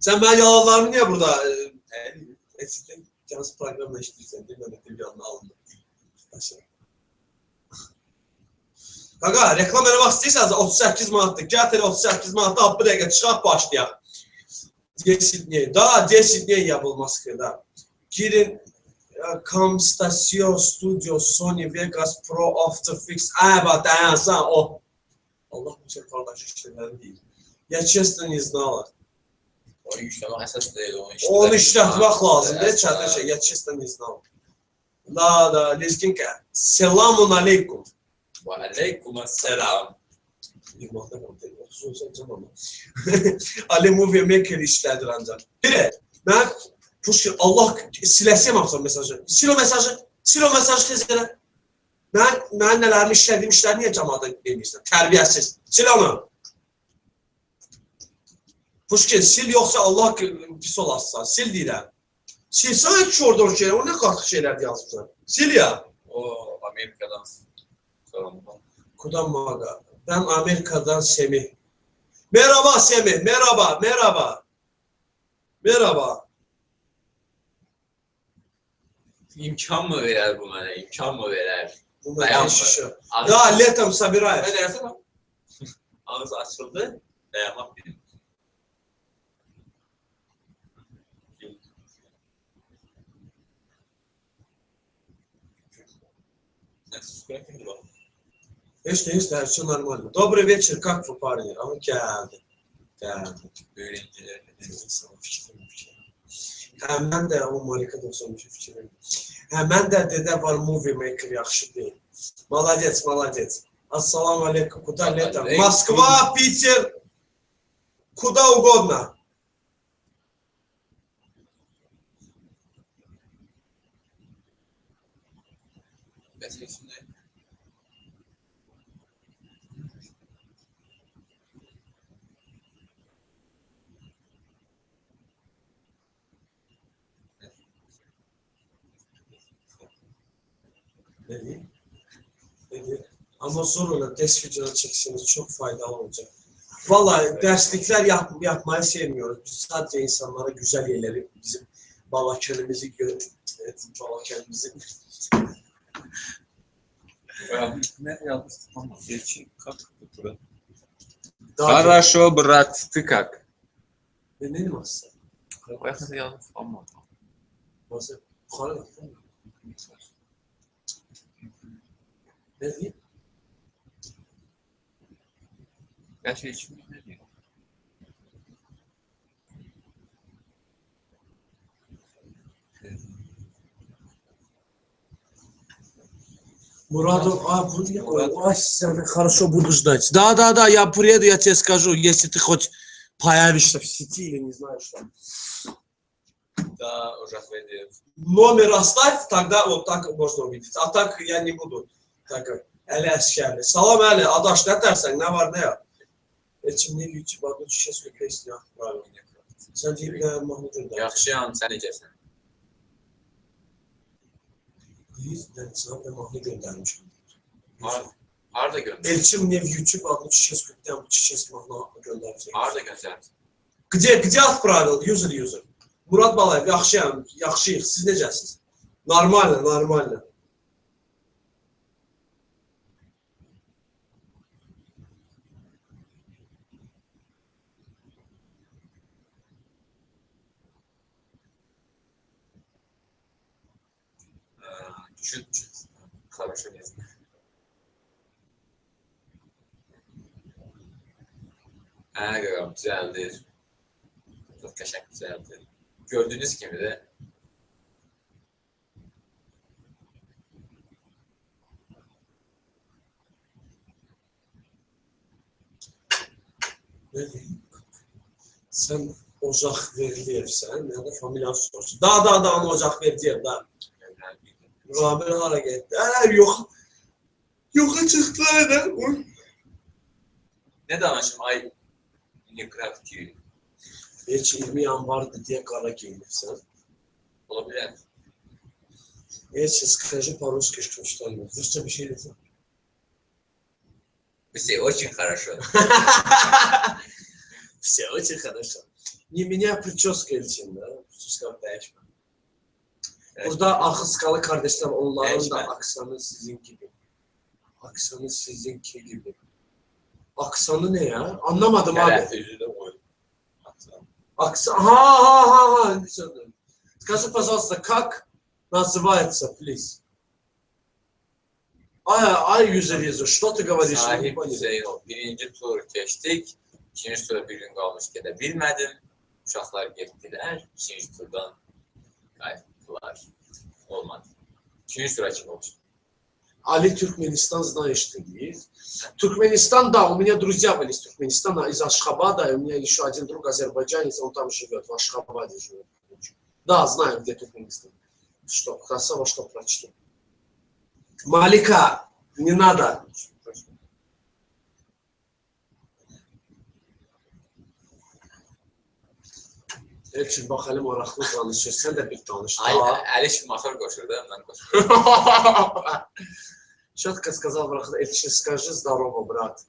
Sən mən yalanlarımı niyə burada? Eskiden yalnız programla işləyirsən, deyil, mən də bir yanına alındım. Qaqa, reklam eləmək istəyirsənsə 38 manatdır, gətir 38 manatdır, bu dəqiqə çıxaq başlayaq. 10 дней. Да, 10 дней я был в Москве, да. Кирин, Camstasio Studio, Sony Vegas Pro, After Fix. Бak, dayansan, o. Allah bu şey kardeş işlemleri değil. Ya честно не знала. Onu işlemek esas değil, onu işletmek lazım, değil çətin şey. Ya честно не знала. Da, lezginka. Selamun aleykum. Ve aleykümselam. Ali Movie Maker işlədir ancaq. Bir, mən Pushkin, Allah siləsiyəm apsam mesajı. Sil o mesajı tez elə. Mən nələrini işlədiyim işləri niyə cəmaata demirsən? Tərbiyəsiz. Sil onu. Pushkin, sil yoxsa Allah pis olasın. Sil deyirəm. Silsən ki orada o şeylər, o nə qarşı şeylər yazmışlar. Sil ya. O Amerikadan sorumlu. Kudan mağa. Ben Amerika'dan Semih. Merhaba Semih, merhaba, merhaba. Merhaba. İmkan mı verer bu mənə? İmkan mı verer? Bu Dayanma. ne şişo? Ağzı- Ya Letem Sabirayev. Ne dersin bak? Ağzı açıldı. Dayanmak bilmiyor. Hiç de her şey normal. Добрый вечер, как вы, парни? Ama geldi. Geldi. Öğrenciler. İnsan fikrim. Hemen de o Malika 93 fikrim. Hemen de dede var movie maker yaxşı değil. Молодец, молодец. Ассаламу алейкум. Куда летом? Москва, Питер. Куда угодно. Gerçekten. Ne diyeyim? Ne diyeyim? Ama sonra ders videoları çekseniz çok faydalı olacak. Vallahi derslikler yapmayı sevmiyoruz. Biz sadece insanlara güzel yerleri, bizim Balakönümüzü Balakönümüzü Ne yazmıştık ama geçin kalktı bura. daha Хорошо, брат, ты как? ne diyeyim aslında? Какой yazmış ama. Nasıl? Yukarı bak. Ne diyeyim? Gerçekten ne diyor? Мурадов, ой, хорошо буду ждать. Да, я приеду, я тебе скажу, если ты хоть появишься в сети или не знаю что. Да, ужас ведет. Номер оставь, тогда вот так можно увидеть. А так я не буду. Так, Əli Əskərli. Salam Əli, adaş, nə dərsən, nə var, nə ya? Elçim, ne YouTube adını şişes köpeğisin ya. Bravo. Sen deyip bir daha mahnı gönder. Yaxşıyam, sən necəsən? Ben sana da mahnı göndermişim. Harda göndər? Elçim Nev YouTube adlı Чеченскую köpekten bu Чеченский mahnı gönderecek. Harda göndər? Где отправил? User. Murat Balayev, yaxşıyıq. Siz necəsiniz? Нормально. Чуть-чуть. Хорошо, не знаю. Qaqam, düzəldir. Çox qəşəng düzəldir. Gördüyünüz kimi də Ne diyeyim? Sen Ocak Verliyevsən, ya da familyan sorsun. Da, onu Ocak Verliyev, da. Ramil hara getdi? Yok. Yoxa çıxdı, da. nə danışım? Ay, Minecraft ki, Heç 20 yanvardı diye qara giyinirsən. ola bilər. Heç скажи по-русски, что что-нибудь. Rusça bir şey desem. Все очень хорошо. Все очень хорошо. Не меня прическа için, da. Prическam değişmem. Burada Akıskalı kardeşler, onların da aksanı sizin gibi. Aksanı sizinki gibi. Aksanı ne ya? Anlamadım abi. Tələffüzü də qoy. Аксан. Ха. Скажи, пожалуйста, как называется, please? Ay yüzü. Что ты говоришь? Sahib Hüseynov. Birinci tur keçdik. İkinci tura bir gün qalmış gedə bilmədim. Uşaqlar getdilər. İkinci turdan qayıtdılar. Olmadı. İkinci tura kim olmuş? Ali Türkменистан знаешь ты, есть? Туркменистан, да, у меня друзья были из Туркменистана, из Ашхабада, и у меня еще один друг азербайджанец, он там живет, в Ашхабаде живет. Да, знаю, где Туркменистан. Что, красава, что прочту. Малика, не надо. Elçin, bak hele maraqlı danışır, sen de bir danış. Ay, Əli motor qoşur da, mən qoşurum. Четко сказал, Эльчин, скажи здорово, брат.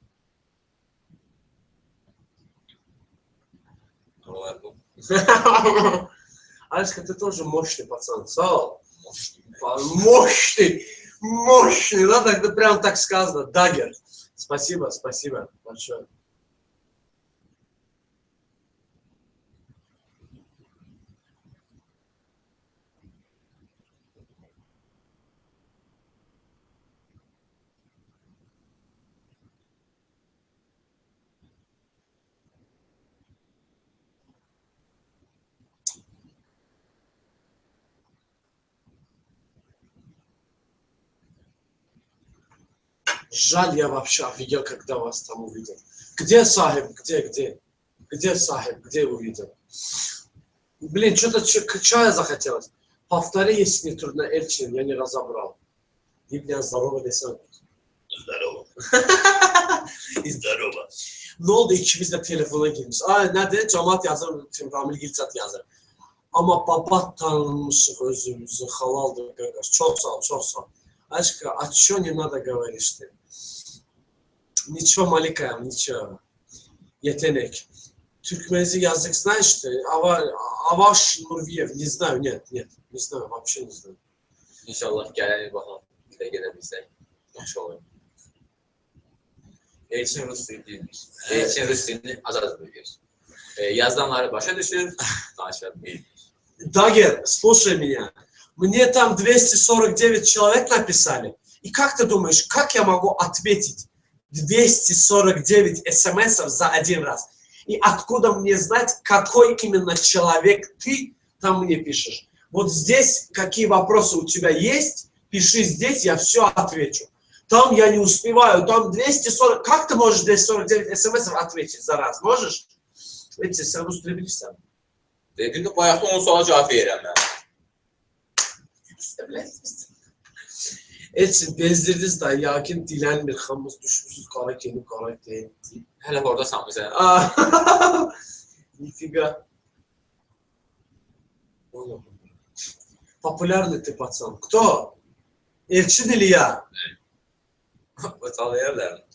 Oralar bu. Алешка, ты тоже мощный пацан. Сал. Мощный. Мощный. Да, так, прям так сказано. Дагер. Спасибо, спасибо большое. Жаль, я вообще офигел, когда вас там увидел. Где Сахиб? Где? Где Сахиб? Где увидел? Блин, что-то чая захотелось. Повтори, если не трудно, Эльчин, я не разобрал. И, бля, здорово, Лесан. Здорово. И здорово. Ne oldu ikimiz de telefona girmiş. Nedir? Cemaat yazır, Ramil Gilçat yazır. Ama baba tanınmışıq özümüzü, halaldır qardaş. Çok sağ ol, çok sağ ol. Aşkı, а чё не надо говоришь ты? Ничего, Малика, ничего. Yetenek. Türkmenizi yazdık, знаешь ты? Avaş Nurviyev, не знаю, нет, не знаю, вообще не знаю. İnşallah gələni baxalım. Bir də gedə bilsək. Yaxşı olur. Elçin Rus dili bilir. Elçin Rus dilini azad bilir. Yazılanları başa düşür, danışa bilir. Дагер, слушай меня. Мне там 249 человек написали. И как ты думаешь, как я могу ответить 249 смс-ов за один раз? И откуда мне знать, какой именно человек ты там мне пишешь? Вот здесь какие вопросы у тебя есть, пиши здесь, я все отвечу. Там я не успеваю, там 240... Как ты можешь 249 смс-ов ответить за раз? Можешь? Эти sen Rus dili bilirsən. Günlük bayaqda 10 suala cavab verirəm mən. Elçin bezdirdiniz da yakin dilenmir, hamız düşmüşsüz, kara kelim, kara kelim. Hələ oradasan bizə. Нифига. Популярный ты пацан. Кто? Elçin или я? Çalayarlar.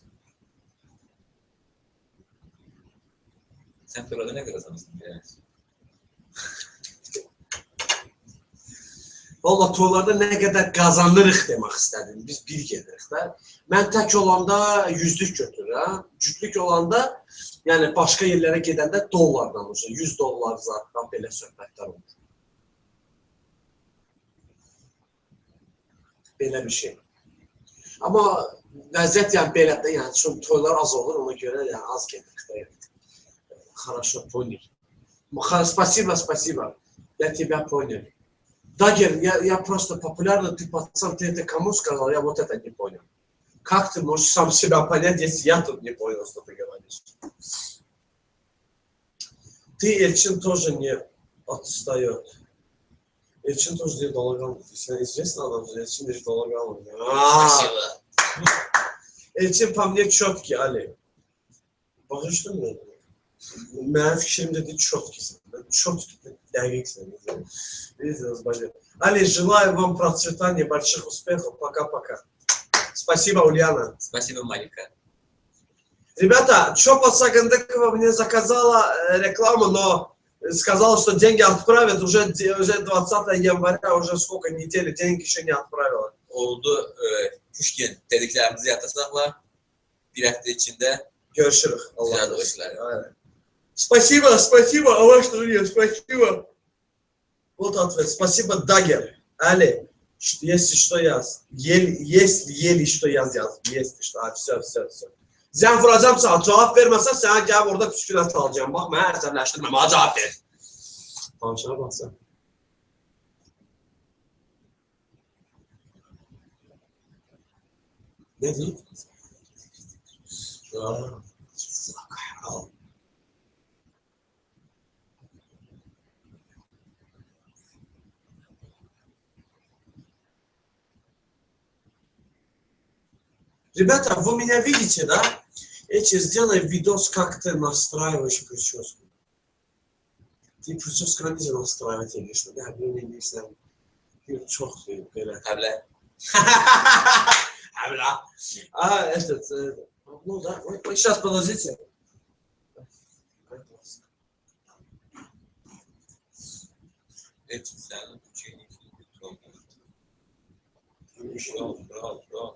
Sən burada nə qədər sanırsın? Valla torlarda ne kadar kazanırıq demek istedim. Biz bir gelirik de. Ben tek olanda yüzlük götürür ha. Cütlük olanda yani başka yerlere gedəndə dollardan olsun. 100 dollar zaten belə söhbətlər olur. Belə bir şey. Ama vəziyyət yani belə də yani çünkü toylar az olur ona göre yani az gelirik de. Хорошо, понял. Спасибо, спасибо. Я тебя понял. Дагер, я просто популярный, ты пацан, ты это кому сказал? Я вот это не понял. Как ты можешь сам себя понять, если я тут не понял, что ты говоришь? Ты, Эльчин, тоже не отстает. Эльчин тоже не долагал. Если известно, нам же Эльчин не долагал. Спасибо. Эльчин по мне четкий, Али. Bakın что мне? Mənim fikrimdə də четкий. Четкий, dəqiqsən. Али, желаю вам процветания, больших успехов. Пока-пока. Спасибо, Ульяна. Спасибо, Малика. Ребята, Чопа Сагандекова мне заказала рекламу, но сказала, что деньги отправят уже 20 января, уже сколько недель, деньги еще не отправила. Oldu. Puşkin dediklerimizi yatasakla. Bir hafta içinde Görüşürüz. güzel doğuşlar. Спасибо, спасибо, а ваш друзья, спасибо. Вот ответ. Спасибо, Дагер. Али, если что если что yaz. Если что. Все. Zən vuracam sana, cevap verməsən, sənə gəlib orada püskünət alacağım. Bax, mənə əsəbləşdirmə, mənə cavab ver. Danışana baxsan. Ne deyil? Ребята, вы меня видите, да? Сделай видос, как ты настраиваешь прическу. Ты прическу не настраивать, конечно, да? Блин, не знаю. Çok böyle. Həblə. Habla. Этот. Ну да. Сейчас подождите. Elçin sen Tural.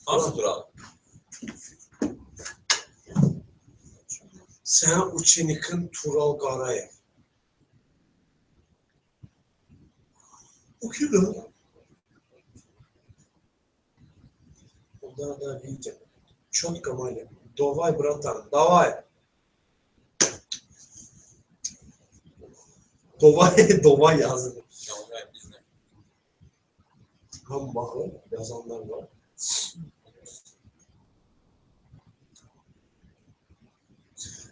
Hansı Tural? Sen uçenikin Tural Qarayev. O kim lan? Да, видим. Четко, Маля. Давай, братан, давай. Давай yazın. Ham bakın, yazanlar var.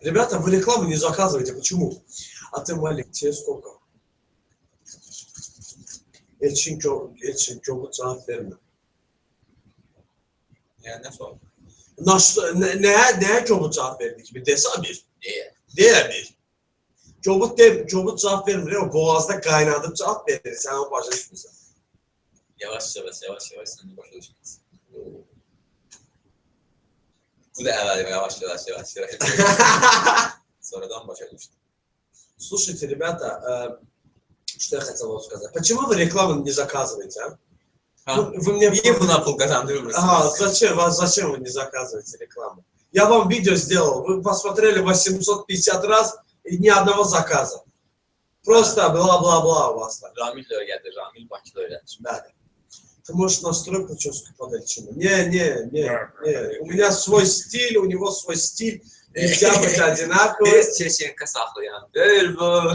Ребята, вы рекламу не заказываете. Почему? А ты, Малик, тебе сколько? Elçin çok cevap vermiyor. Yani ne sor? Neye Jobut cevap verdi ki? Bir dese bir. Diye. Bir. Jobut cevap vermiyor. O boğazda kaynadıp cevap verir. Sen o başa düşmüşsün. Yavaş sen de başa düşmüşsün. Bu da evvel yavaş. Sonradan başa düştüm. Слушайте, ребята, что я хотел вам сказать. Почему вы рекламу не заказываете, а? Вы мне... Niye buna pul kazandırmıyorsunuz? Ага, зачем вы не заказываете рекламу? Я вам видео сделал, вы посмотрели 850 раз и ни одного заказа. Просто бла-бла-бла у вас. Ramil de geldi, Ramil Bakı'da öğrenci. Да. Ты можешь настроить прическу под Эльчину. Не. У меня свой стиль, у него свой стиль. Нельзя быть одинаковым. Biz Çeçenka saxlayan değil bu.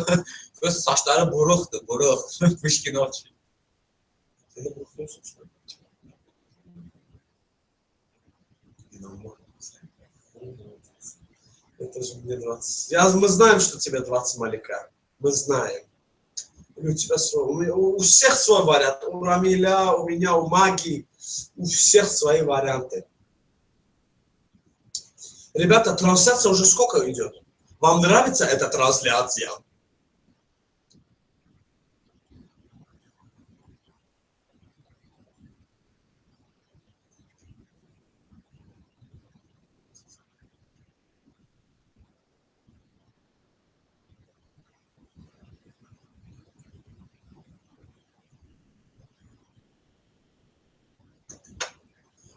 Öz saçları buruqdur, buruq. Pışkinoç. Ты нахуйся, что ли? Это же мне 20. Мы знаем, что тебе 20 Малика. Мы знаем. У тебя свой. У всех свой вариант. У Рамиля, у меня, у Маги. У всех свои варианты. Ребята, трансляция уже сколько идет? Вам нравится эта трансляция?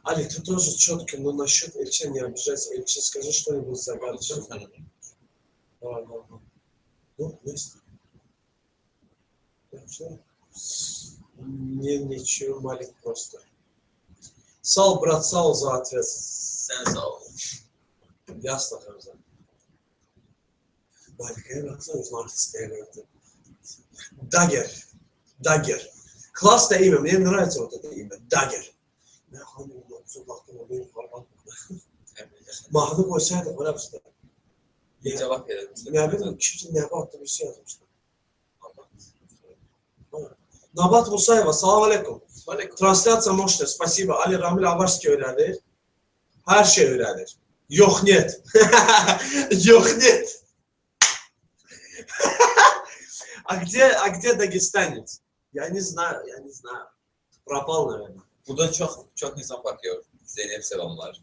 Али, ты тоже четкий, но насчет Эльчи не обижайся. Эльчи, скажи что-нибудь загадочное. Давай. Ну, есть. Не, ничего, маленький просто. Сал, брат, сал за ответ. Sen sağ ol. Ясно, Хамза. Маленькая, рассказывай, артистская говорит. Дагер. Классное имя, мне нравится вот это имя. Дагер. Mahmut koysaydı bana bir Bir cevap verelim. Ne bileyim, kimse Nebat bir şey yazmıştı. Nabat Musayeva, salam aleykum. Transляция можете, спасибо. Ali Ramil Avarski öğrenir. Her şey öğrenir. Yok net. Yok net. А где Дагестанец? Я не знаю. Пропал, наверное. Burada çok insan bakıyor. Zeynep selamlar.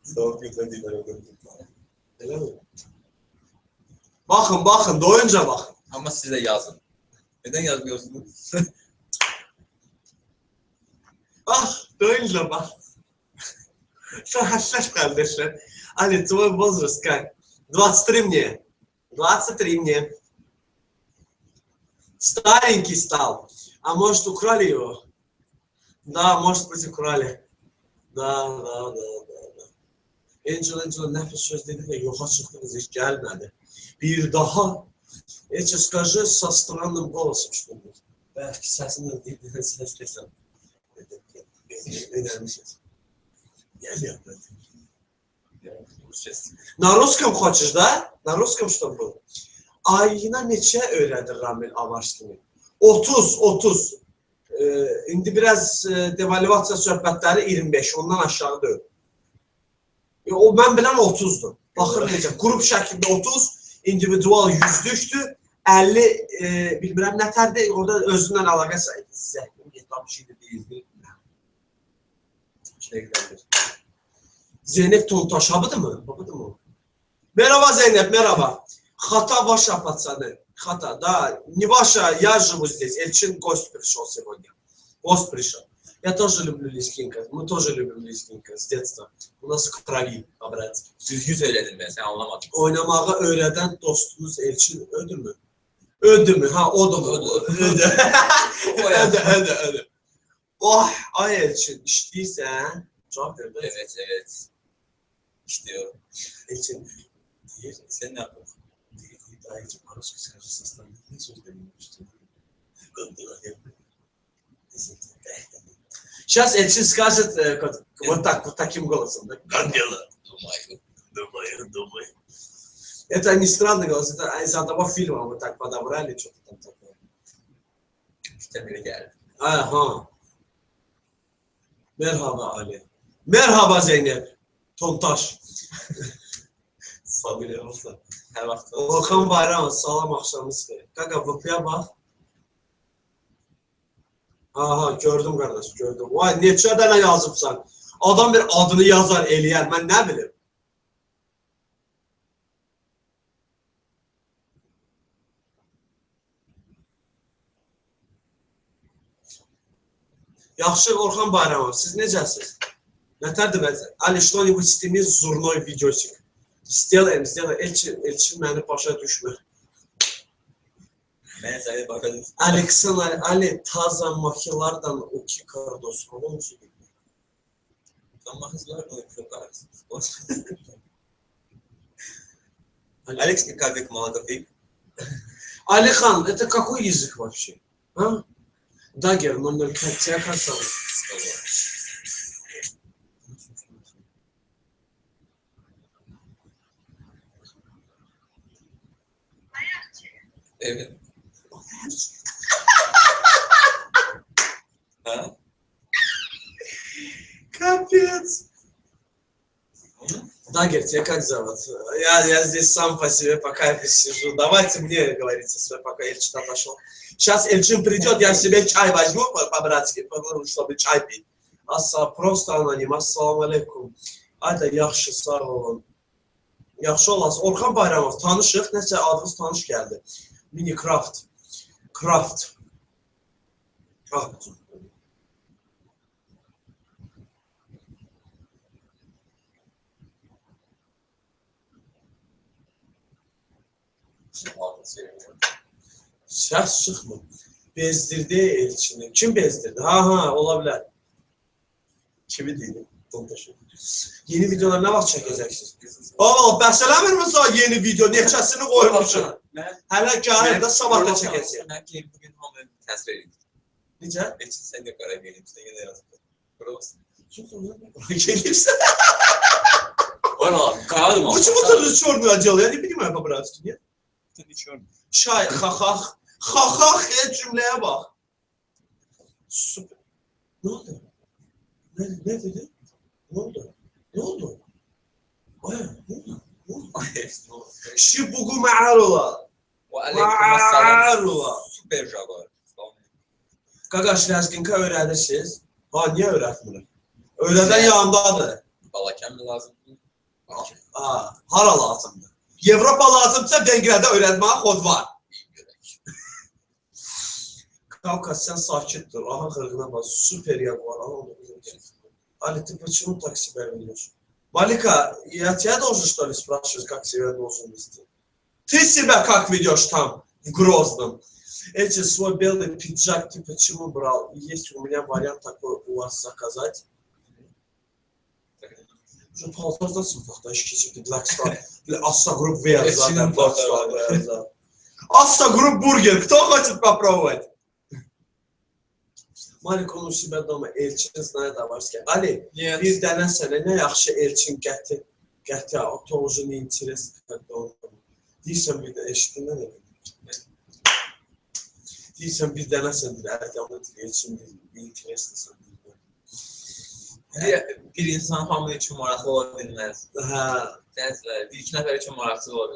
Soğuk yüklediler öyle mi? Bakın, doyunca bakın. Ama siz de yazın. Neden yazmıyorsunuz? Doyunca bak. Что hassaş kardeşler? Ali, твой возраст как? 23 мне. 23 мне. Старенький стал. А может, украли его? Да, может быть, украли. Да. Angel nefes sözleriyle yoxa çıxdınız, hiç gəlmədi. Bir daha, heç скажи со странным голосом что-нибудь. Belki səsindən dediğin səs desəm. Önermişiz. Gel yapmadı. На русском хочешь, да? На русском что было? Ayına neçə öyrədir Ramil Avarskini? 30. İndi biraz devalvasiya söhbətləri 25, ondan aşağı deyil. O mən bilən 30'dur. Baxır necə, qrup şəklində 30, individual 100'lükdür, 50 bilmirəm nətərdir, orada özündən əlaqə sayıdır. Zəhlim, getmə bir şeydir, deyildir. İçinə gedədir. Zeynep Tontaş, habıdır mı? Babıdır mı? Merhaba Zeynep, merhaba. Хата ваша, пацаны. Хата, да. Не ваша, я живу здесь. Эльчин гость пришел сегодня. Гость пришел. Я тоже люблю Лискинка. Мы тоже любим Лискинка с детства. У нас в karavi, брат. Düzgün söyledin ben, sen anlamadın. Oynamağı öğreten dostunuz Elçin ödü mü? Ödü mü? Ha, o da mı? Ödü. Ödü. Oh, ay Elçin, iştiysen. Cevap ver. Evet. İşliyorum. Elçin. Sen ne yapıyorsun? Да, эти по-русски скажи составные создания. Сейчас Эльчин скажет вот так, вот таким голосом. Да? Гангела. Думаю. Это не странный голос, это из одного фильма вот так подобрали, что-то там такое. Ага. Merhaba Ali. Merhaba Zeynep. Tontaş. Sabir olsa. Her vaxt. Orxan Bayram, salam axşamınız xeyir. Qaqa, vıpıya bax. Aha, gördüm qardaş, gördüm. Vay, neçə dənə yazıbsan. Adam bir adını yazar, eləyər, mən nə bilim. Yaxşı, Orxan Bayramov, siz necəsiz? Nətərdir bəzən? Ali, что-нибудь сними zurnoy videosik. Сделаем. Elçin məni başa düşmür. Ben seni başa düşmür. Aleksandr, Ali, taza makilardan o ki kardos. Onu söyleyeyim. Там махазлар, ну, что кажется. Алекс, как молодой. Алихан, это какой язык вообще? А? Дагер 005, тебя как зовут? Evet. Ha? Капец. Дагер, тебя как зовут? Я здесь сам по себе по кайфу сижу. Давайте мне, говорится, свой пока Эльчин отошел. Сейчас Эльчин придет, я себе чай возьму по-братски, поговорю, чтобы чай пить. Просто аноним. Ассаламу алейкум. Ayda yaxşı, sağ olun. Yaxşı olasın. Orxan Bayramov, tanışıq. Nəsə adınız tanış gəldi. Minecraft. Craft. Səs çıxmır. Bezdirdi Elçini. Kim bezdirdi? Ha, ola bilər. Kimi deyil? Yeni videolar nə vaxt çəkəcəksiniz? Bəs eləmir mi sana yeni video? Neçəsini qoymuşsun? Hələ gəlib də sabah da çəkəcəyim. Mən ki, bugün hamı təsvir edin. Necə? Elçin, sən də qara gelibsən, yenə yazdım. Burası. Gelirsən. Ora, qaradım. Почему ты черную одел? Я не понимаю по-братски, нет? Ты не черный. Çay, xaxax. Xaxax cümləyə bax. Süper. Ne oldu? Ne dedi? Ne oldu? Ne oldu? Ay, ne oldu? Şibugu ma'arula. Ma'arula. Süper Jaguar. Qaqaş, Ləzginka öyrədirsiniz. Ha, niyə öyrətmir? Öyrədən yanındadır. Balakən mi lazım? Ha, hara lazımdır? Avropa lazımsa Vengriyada öyrətməyə xod var. Kavkaz, sen sakit dur. Aha kırgına bak. Süper Jaguar. Ali, ты почему так себя ведешь? Малика, я тебя должен, что ли, спрашивать, как себя должен вести? Ты себя как ведешь там, в Грозном? Эти свой белый пиджак ты почему брал? Есть у меня вариант такой у вас заказать. Уже полтордasın bak, eşkisi Blackstar. Asla Group veya zaten Blackstar veya. Asla Group Burger. Кто хочет попробовать? Malik onu себя дома Elçin знает аварский. Ali, bir dənə sənə nə yaxşı Elçin gətir. Gətir, тоже не интересно, когда он. Deyirsən bir də eşitdin nə dedim? Deyirsən bir dənə sən deyir, Elçin bir intereslisən. Bir insan hamı üçün maraqlı ola bilməz. Bəziləri, bir-iki nəfər üçün maraqsız ola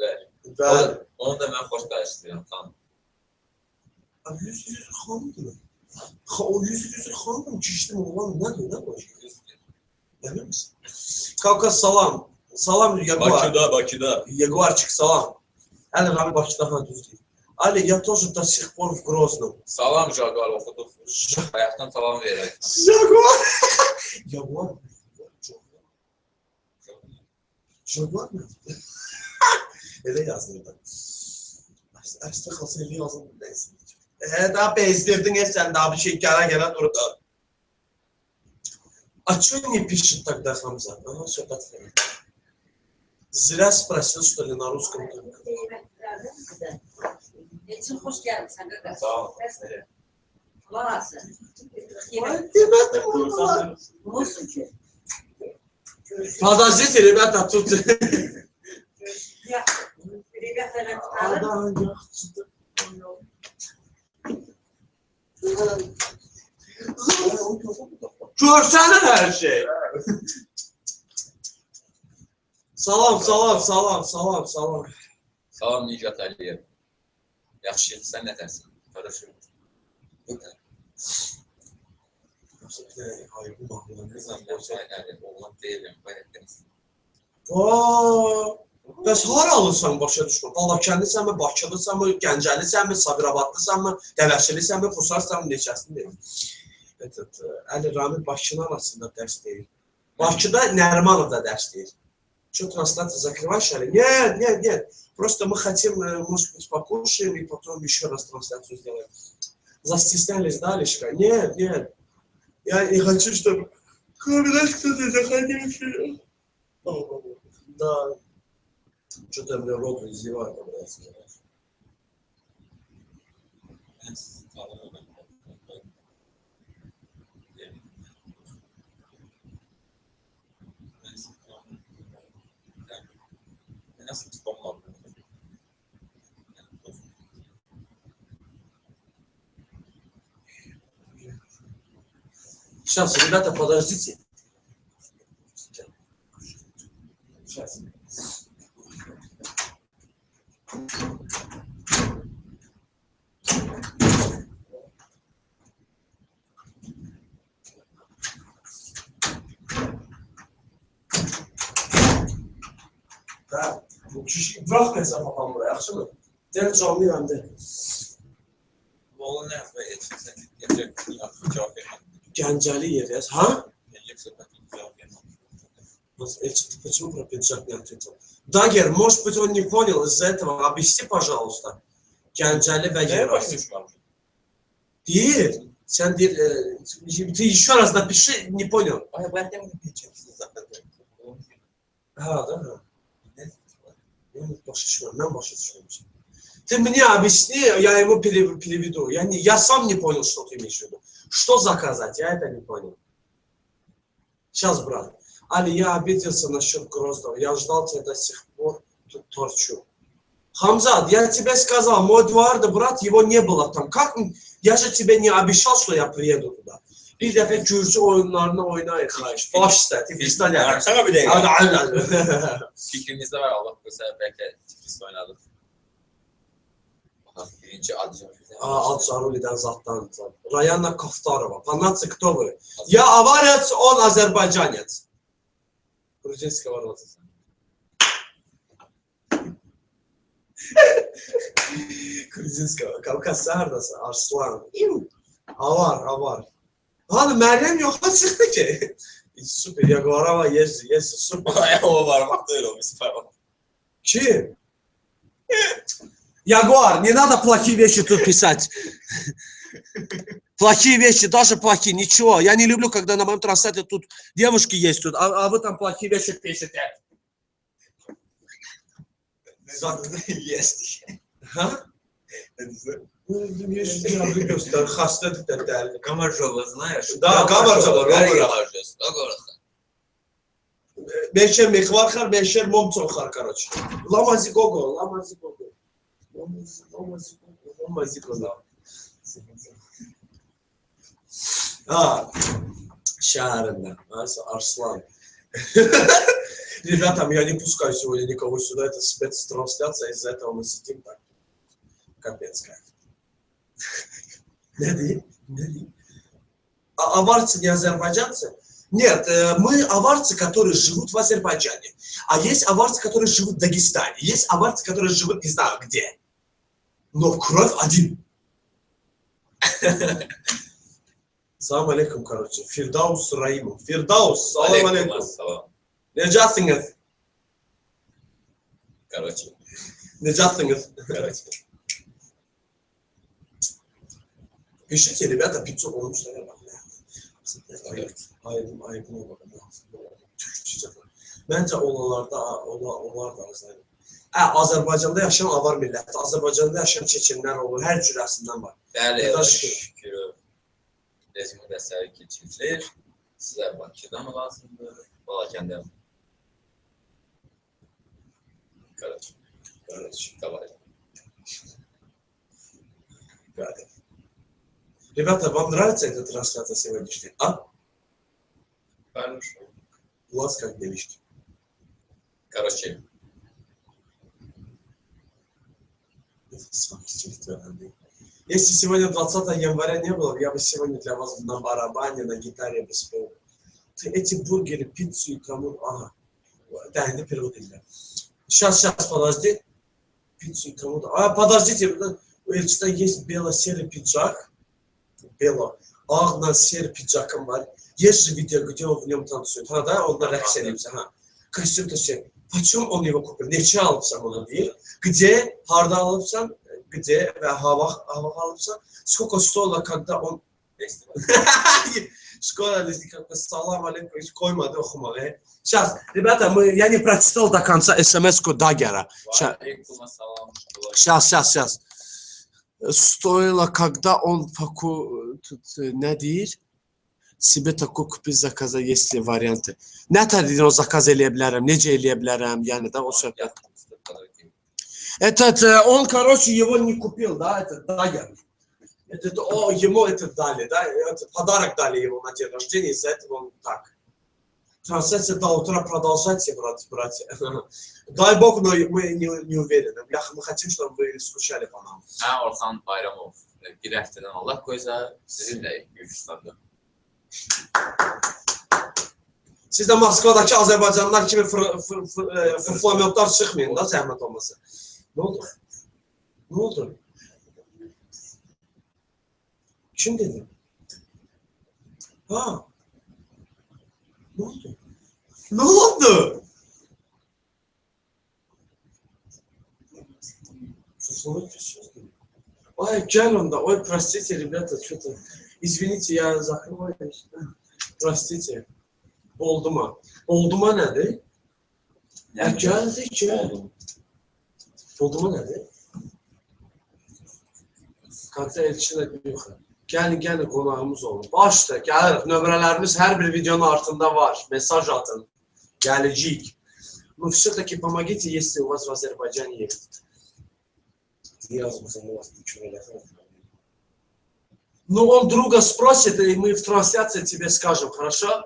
bilər. Onu da mən xoş qarşılayıram, tamam. Yüz xanımdır. O yüz xanım, kişinin oğlan nədir, nə var? Emin misin? Kavkaz, salam. Salam Ягуар. Bakıda. Ягуарчик, салам. Əli Rami Bakıda ha düz deyil. Ali, я тоже до сих пор в Грозном. Salam Jaguar oxuduq. Bayaqdan salam verək. Ягуар. Ягуar. Ягуar mı? Elə yazıldı. Əslində qalsa elə yazıldı. Neyse. Daha bezdirdin sen daha bir şey gele durdu. А что не пишет тогда Хамза? Ага, все подходит. Зря спросил, что ли, на русском только. Elçin hoş geldin sen de. Sağ ol. Var alsın. Demedim onu. Olsun ki. Подождите, ребята, тут... Ya, rебята tutalım. Görsene her şey. Salam. Salam Nicat Əliyev. Yaxşı, sən nə tərsin? Qarışır. Oğlan deyiləm. Bəs hara alırsan başa düşmə? Balakənlisənmi, Bakılısənmi, Gəncəlisənmi, Sabirabadlısənmi, Dəvəşilisənmi, Xusarsanmı, neçəsini deyil. Əli Rami Bakının arasında dərs deyil. Bakıda Nərimanov da dərs deyil. Что трансляцию закрываешь, Ali? Нет. Просто мы хотим, может быть, покушаем и потом еще раз трансляцию сделаем. Застеснялись, да, Лешка? Нет. Я не хочу, чтобы камера кто-то заходил. Да. Что-то мне рот издевает, блядь. Nasıl spamlar? Сейчас, ребята, подождите. Сейчас. Да, bu kişi bırakmayacağım babam buraya, yaxşı mı? Direkt canlı yayında. Oğlan nə yazıb etsin? Sən cavab vermə. Gəncəli yeriz, ha? Ellik söhbətin cavab vermə. Почему про пиджак не ответил? Дагер, может быть, он не понял из-за этого. Объясни, пожалуйста. Gəncəli və Yeras. Değil. Sen değil. Ты еще раз напиши, не понял. Да. Я başa düşmemişim. Ты мне объясни, я ему переведу. Я сам не понял, что ты имеешь в виду. Что заказать? Я это не понял. Сейчас, брат. Али, я обиделся насчет Грозного. Я ждал тебя до сих пор. Тут торчу. Хамзат, я тебе сказал, мой Эдуард, брат, его не было там. Как? Я же тебе не обещал, что я приеду туда. Bir dəfə Gürcü oyunlarını oynayın, xahiş. Baş istə, Tiflisdə gəlir. Sana bir dəqiqə. Hadi. Fikrimizdə var, Allah qoysa, bəlkə Tiflisdə oynadıq. Birinci Adcım. Ad Zaruli'dən zatdan. Rayana Kaftarova. Понятно, кто вы? Я аварец, он азербайджанец. Грузинского рода. Грузинского. Kavkaz səhərdəsə, Arslan. Avar. Hani Meryem yoxa çıxdı ki. Super, Jaguarova есть, super. O var, bak da öyle olmuş. Kim? Ягуар, не надо плохие вещи тут писать. Плохие вещи, даже плохие, ничего. Я не люблю, когда на моем трансляте тут девушки есть, тут, а вы там плохие вещи пишете. Есть. Ha? Hastalık da derdi. Камаржова, знаешь? Да, Камаржова, Ромара. Beşer mekvarkar, beşer mom çoxar, короче. Lamazi gogo. Ha, шарында. Арслан. Ребята, я не пускаю сегодня никого сюда, это спецтрансляция, из-за этого мы сидим так. Капец как. Ne diyeyim? Avarцы не азербайджанцы? Нет, мы аварцы, которые живут в Азербайджане. А есть аварцы, которые живут в Дагестане. Есть аварцы, которые живут не знаю где. Но кровь один. Салам алейкум, короче. Фирдаус Раимов. Фирдаус, салам алейкум. Assalam. Necasınız? Короче. Necasınız? Короче. Пишите, ребята, 500 olmuş tane bak. Evet. Ayıbına bakın. Türkçe. Bence onlar da az. Azərbaycanda yaşayan avar milləti, Azərbaycanda yaşayan çeçenlər olur, hər cürəsindən var. Bəli, Xuda şükür. Rejimi dəstəyi keçirilir. Sizə Bakıdan mı lazımdır? Balakəndə mi? Короче. Давай. Ребята, вам нравится эта трансляция сегодняшняя? А? Хорошо. У вас как делишки? Короче. Если сегодня 20 января не было, я бы сегодня для вас на барабане, на гитаре бы спел. Эти бургеры, пиццу и кому... Ага. Да, не перевод இல்லை. Сейчас, подожди. Пиццу и кому-то... Подождите. У Эльчита есть бело-серый пиджак. Ağla-ser pidjakım var. Есть же видео, где он в нем танцует. Да, он на рәкс edimsə. Kostüm taşı. Почем он его купил? Neçə alıbsan onu deyir. Где, harda alıbsan, где və hava alıbsan. Сколько стоило, когда он... Школа, салам алейкум, hiç koymadı okumağı. Сейчас, ребята, я не прочитал до конца смс-ку Дагера. Сейчас. Стоило, когда он ne deyir? Себе такой купить заказа, есть ли варианты? Ne tədədir o zakaz eləyə bilərəm, necə eləyə bilərəm, yəni də o söhbət. Этот, он, короче, его не купил, да, этот Дагер. Ему это дали, да, это подарок дали ему на день рождения, из-за этого он так. Трансляция до утра продолжайте, братья. Дай Бог, но мы не уверены. Мы хотим, чтобы вы скучали по нам. Orxan Bayramov. Bir həftədən Allah qoysa, sizinlə Gürcistan'da. Siz de Moskvadaki Azerbaycanlılar kimi fırflamyotlar çıkmayın da zahmet olmasa. Ne oldu? Ne oldu? Kim dedi? Ha? Ne oldu? Ne oldu? Фуфломет присутствует. Ой, Кэлланда, ой, простите, ребята, что-то... Извините, я закрываюсь. Простите. Olduma. Olduma nedir? Geldi ki. Olduma nedir? Kanka elçilə yox. Gəlin qonağımız olun. Başda gəlirik. Nömrələrimiz hər bir videonun altında var. Mesaj atın. Gələcəyik. Ну, все-таки помогите, если у вас в Азербайджане есть. Ну, он друга спросит, и мы в трансляции тебе скажем, хорошо?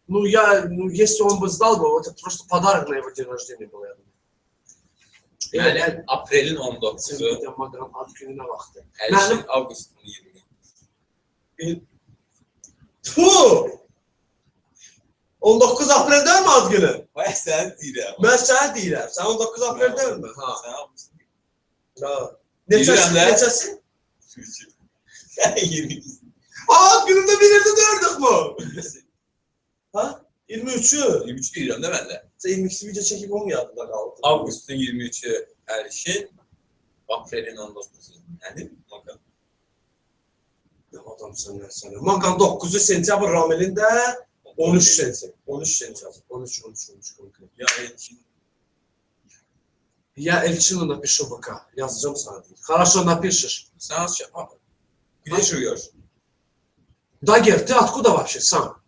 Ну, если он бы сдал бы, это просто подарок на его день рождения был, я думаю. Yani Aprel'in 19'u. Ad gününe baktı. Elçin Ağustos'un 20. Puh! 19 Aprel'de mi ad günü? Vay sen deyirəm. Ben sana deyirəm. Sen 19 Aprel'de mi? Ha. Sen Ağustos. Ha. Deyirəm də. Neçəsin? 22. Ad gününde birini gördük mü? Ha? 23'ü. 23 deyirəm də mən də. Sen 22 video çekip onun yanında kaldın. Ağustos'un 23'ü Elçin. Aprel'in 19'u. Yani Makan. Ne adamsın ya sen. Makan 9 sentyabr, Ramel'in de 13 sentyabr. 13 sentyabr. 13 konkret. Ya Elçin. Я Эльчину напишу ВК. Yazacağım sana. Хорошо, напишешь. Sen şey... Где живешь? Дагер, ты откуда вообще сам?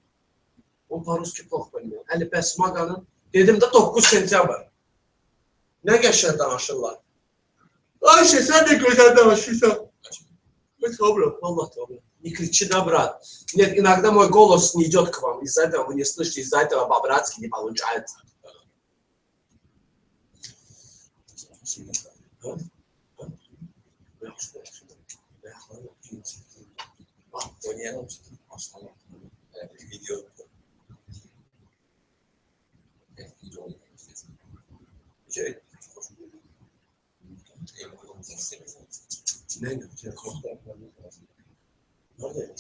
Он по-русски плохо понимает. Əli bəs Maganın. Dedim de 9 sentyabr. Ne geçer danışırlar? Ayşe sen de güzel danışırsan. Добро, Allah добро. Не кричи на брат. Нет, иногда мой голос не идет к вам. Из-за этого вы не слышите, из-за этого по-братски не получается. Oynayalım. Aslanım. Bir video. Ne ne? Telefonda yapmamız lazım. Nerede?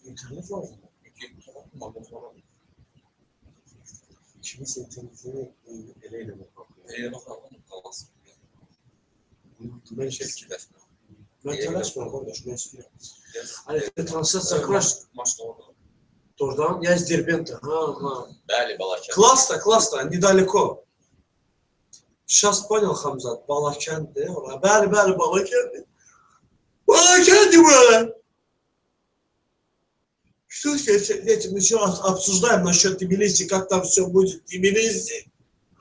İnternet var mı? İkimiz internetini eleyle mi bakıyor? Ben şey ben telaşmıyorum kardeş, ben istiyorum. Hani translasiya kuraş. Doğrudan я из Дербента. Bəli, Balakən. Классно, недалеко. Сейчас понял, Хамзат, Балакен'de. Bəli, Балакен'de. Балакен'де было. Что сказать, мы еще обсуждаем насчет Тбилиси, как там все будет в Тбилиси.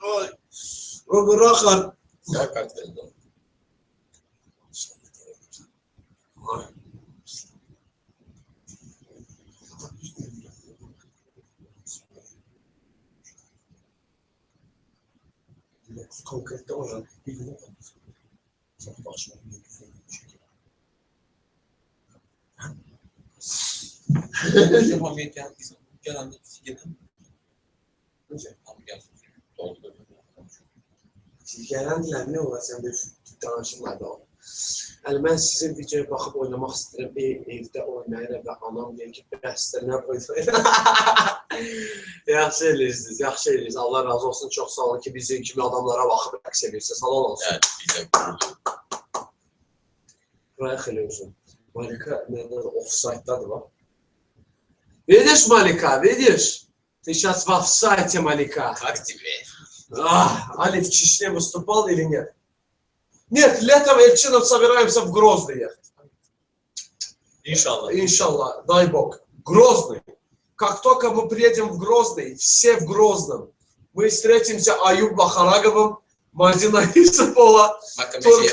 Ой, Рахар. Səhər kart verildi. Konkrette olan bir gün olmadı. Sana başına bir Bizim hamıya gəldiysə, gələndə gedən. Necə? Hamı gəlsin. Doldu. Gələndirlər, nə olar sən bir danışımlarda ol. Yəni, mən sizin videoya baxıb oynamaq istəyirəm, evdə oynayırım və anam deyir ki, bəsdir, nə qoysun. Yaxşı eləyirsiniz. Allah razı olsun, çox sağ olun ki, bizim kimi adamlara baxıb rəqs edirsiniz. Halal olsun. Evet, bizə quruldu. Buraya xeyli olsun. Malika, nədə offside-dadır, bax. Видишь, Малика, видишь? Ты сейчас в офсайте, Малика. Как тебе? Али в Чечне выступал или нет? Нет, летом Эльчином собираемся в Грозный ехать. İnşallah. Иншаллах, дай бог. Грозный. Как только мы приедем в Грозный, все в Грозном, мы встретимся Аюб Бахараговым, Мадина Исапова,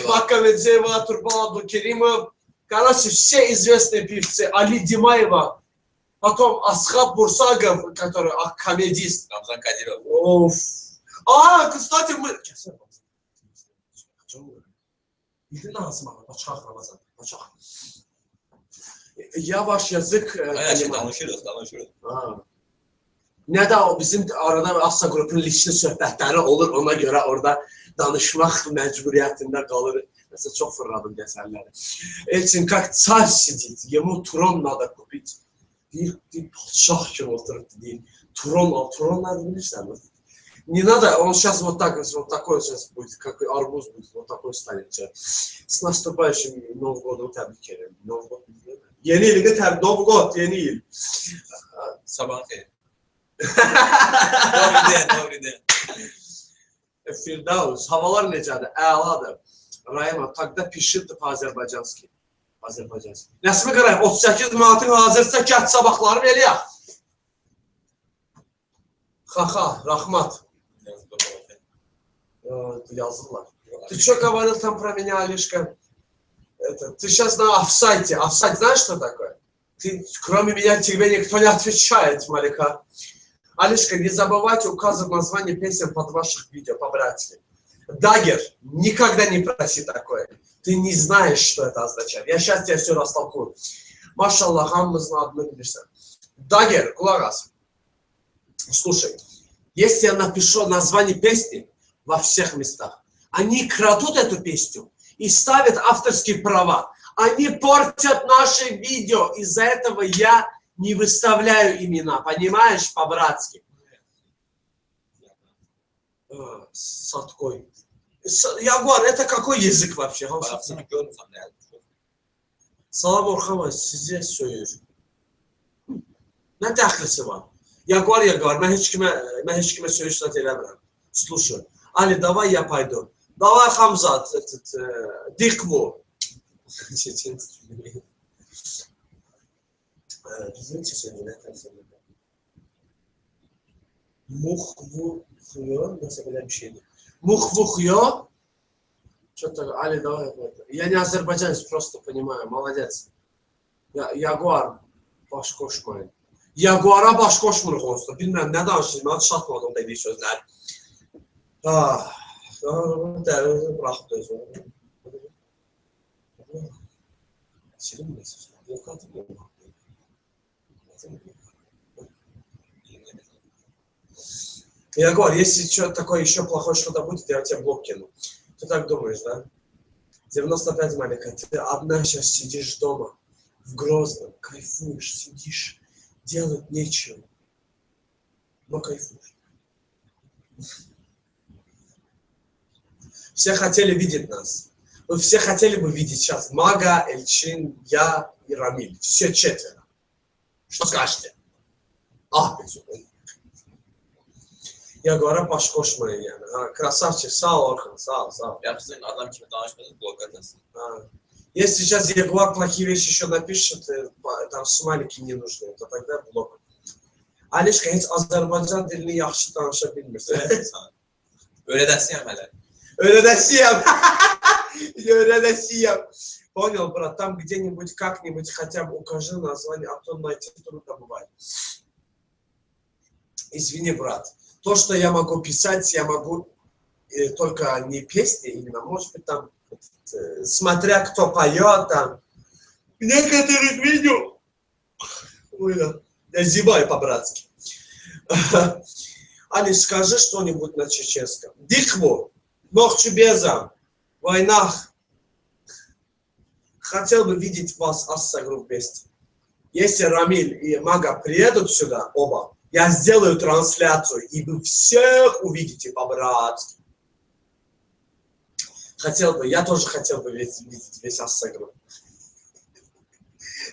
Макка Медзеева, Турбал Абдулкеримов. Короче, все известные певцы. Али Димаева. Потом Асхаб Бурсагов, который комедист. Рамзан Кадиров. Оф. Кстати, мы... Bildin lazım ama, açaq Ramazan, açaq. Yavaş yazık... Danışırız. Ne de o bizim arada Asya grubunun lişli söhbətləri olur, ona göre orada danışmaq məcburiyyətində qalır. Mesela çok fırladım geçenleri. Elçin, как царь сидит, ему трон надо купить. Bir padşah kimi oturup değil. Turon nerede bilirsen mi? Не надо, он сейчас вот такой сейчас будет, как арбуз будет, вот такой станет. С наступающим Новым годом təbrik ederim. Новый год değil mi? Yeni ilgi təbrik, Новый год, yeni yıl. Sabah xeyir. Doğru den. Firdavs, havalar necədir? Əladır. Rayma, taqda pişirdi Azərbaycanski. Nəsmi Qarayev, 38 manatın hazırsa gət sabahları eləyək. Xaxa, Rahmat. Yazdılar. Ты что говорил там про меня, Алишка? Ты сейчас на офсайте. Офсайт знаешь, что такое? Кроме меня тебе никто не отвечает, Малика. Алишка, не забывайте указывать название песен под ваших видео, по-братски. Дагер, никогда не проси такое. Ты не знаешь, что это означает. Я сейчас тебе все растолкую. Машаллах, хаммызна одну bilirsən. Дагер, куларас. Слушай, если я напишу название песни во всех местах, они крадут эту песню и ставят авторские права. Они портят наши видео. Из-за этого я не выставляю имена. Понимаешь, по-братски? Садкой. Ягуар, это какой язык вообще? Salam Orxan, sizə söyür. Nə dəxlisi var? Ягуар, mən heç kimə söyüşlə eləmirəm. Слушай, Ali, давай я пойду. Давай, Хамзат, Дикву. Bizim çeşeni nə tərsəndə? Muxvuxuyor, nəsə belə bir şeydir. Muxvuxuyor. Что-то, Ali, давай. Я не азербайджанец, просто понимаю, молодец. Ягуar, baş qoşmayın. Ягуara baş qoşmuruq onsuz da. Bilməm, nə danışırım, mən çatmadım dediyi sözlər. Bıraxıb da özü. Silim mesaj. Blokatı mı? Я говорю, если что такое еще плохое что-то будет, я тебе блок кину. Ты так думаешь, да? 95 маленькая, ты одна сейчас сидишь дома, в Грозном, кайфуешь, сидишь, делать нечего. Но кайфуешь. Все хотели видеть нас. Вы все хотели бы видеть сейчас Мага, Эльчин, я и Рамиль. Все четверо. Что скажете? Я говорю, пошкошмай yani. Красавчик, sağ ol Orhan, sağ ol. Yaxşısın, adam kimi danışmadın, blok atasın. Если сейчас Егор плохие вещи еще напишет, там смайлики не нужны, то тогда блок. Alişka, hiç Azerbaycan dilini yaxşı danışa bilmirsən. Öyrədəsiyəm hələ. Öğretensiyem. Öğretensiyem. Понял, брат, там где-нибудь, как-нибудь хотя бы укажи название, а то найти трудно бывает. Извини, брат. То, что я могу писать, я могу только не песни, именно, может быть, там, смотря кто поет, там, некоторых видео, я зеваю по-братски. Алис, скажи что-нибудь на чеченском. Дикву, Нохчубеза, войнах. Хотел бы видеть вас, Ассагру, вместе. Если Рамиль и Мага приедут сюда, оба, я сделаю трансляцию, и вы всех увидите по-братски. Хотел бы, я тоже хотел бы видеть весь Ассагру.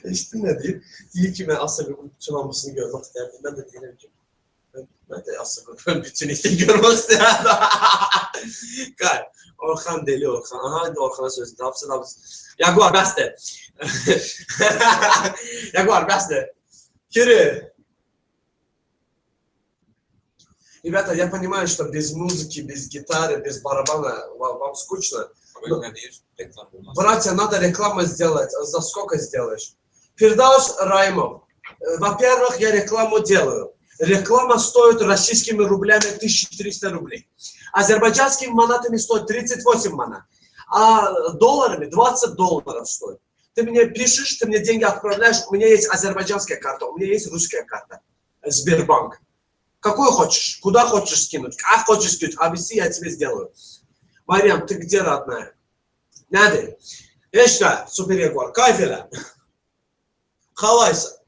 İşte nedir? İyi ki ben Asagrup'un bütün olmasını görmek isterdim. Ben de diyelim ki ben de Asagrup'un bütün işini görmek isterdim. Kay, Orhan deli Orhan. Aha, Orhan'a sözü. Tapsın. Jaguar, beste. Jaguar, beste. Кири. Ребята, я понимаю, что без музыки, без гитары, без барабана вам скучно. Братья, надо рекламу сделать. За сколько сделаешь? Фирдаус Раймов. Во-первых, я рекламу делаю. Реклама стоит российскими рублями 1300 рублей. Азербайджанскими манатами стоит 38 манат. А долларами 20 долларов стоит. Ты мне пишешь, ты мне деньги отправляешь. У меня есть азербайджанская карта, у меня есть русская карта. Сбербанк. Какую хочешь? Куда хочешь скинуть? Как хочешь скинуть? Объясни, я тебе сделаю. Марьям, ты где, родная? Надо. Эшка, супер Егор. Кайфеля. Халайса.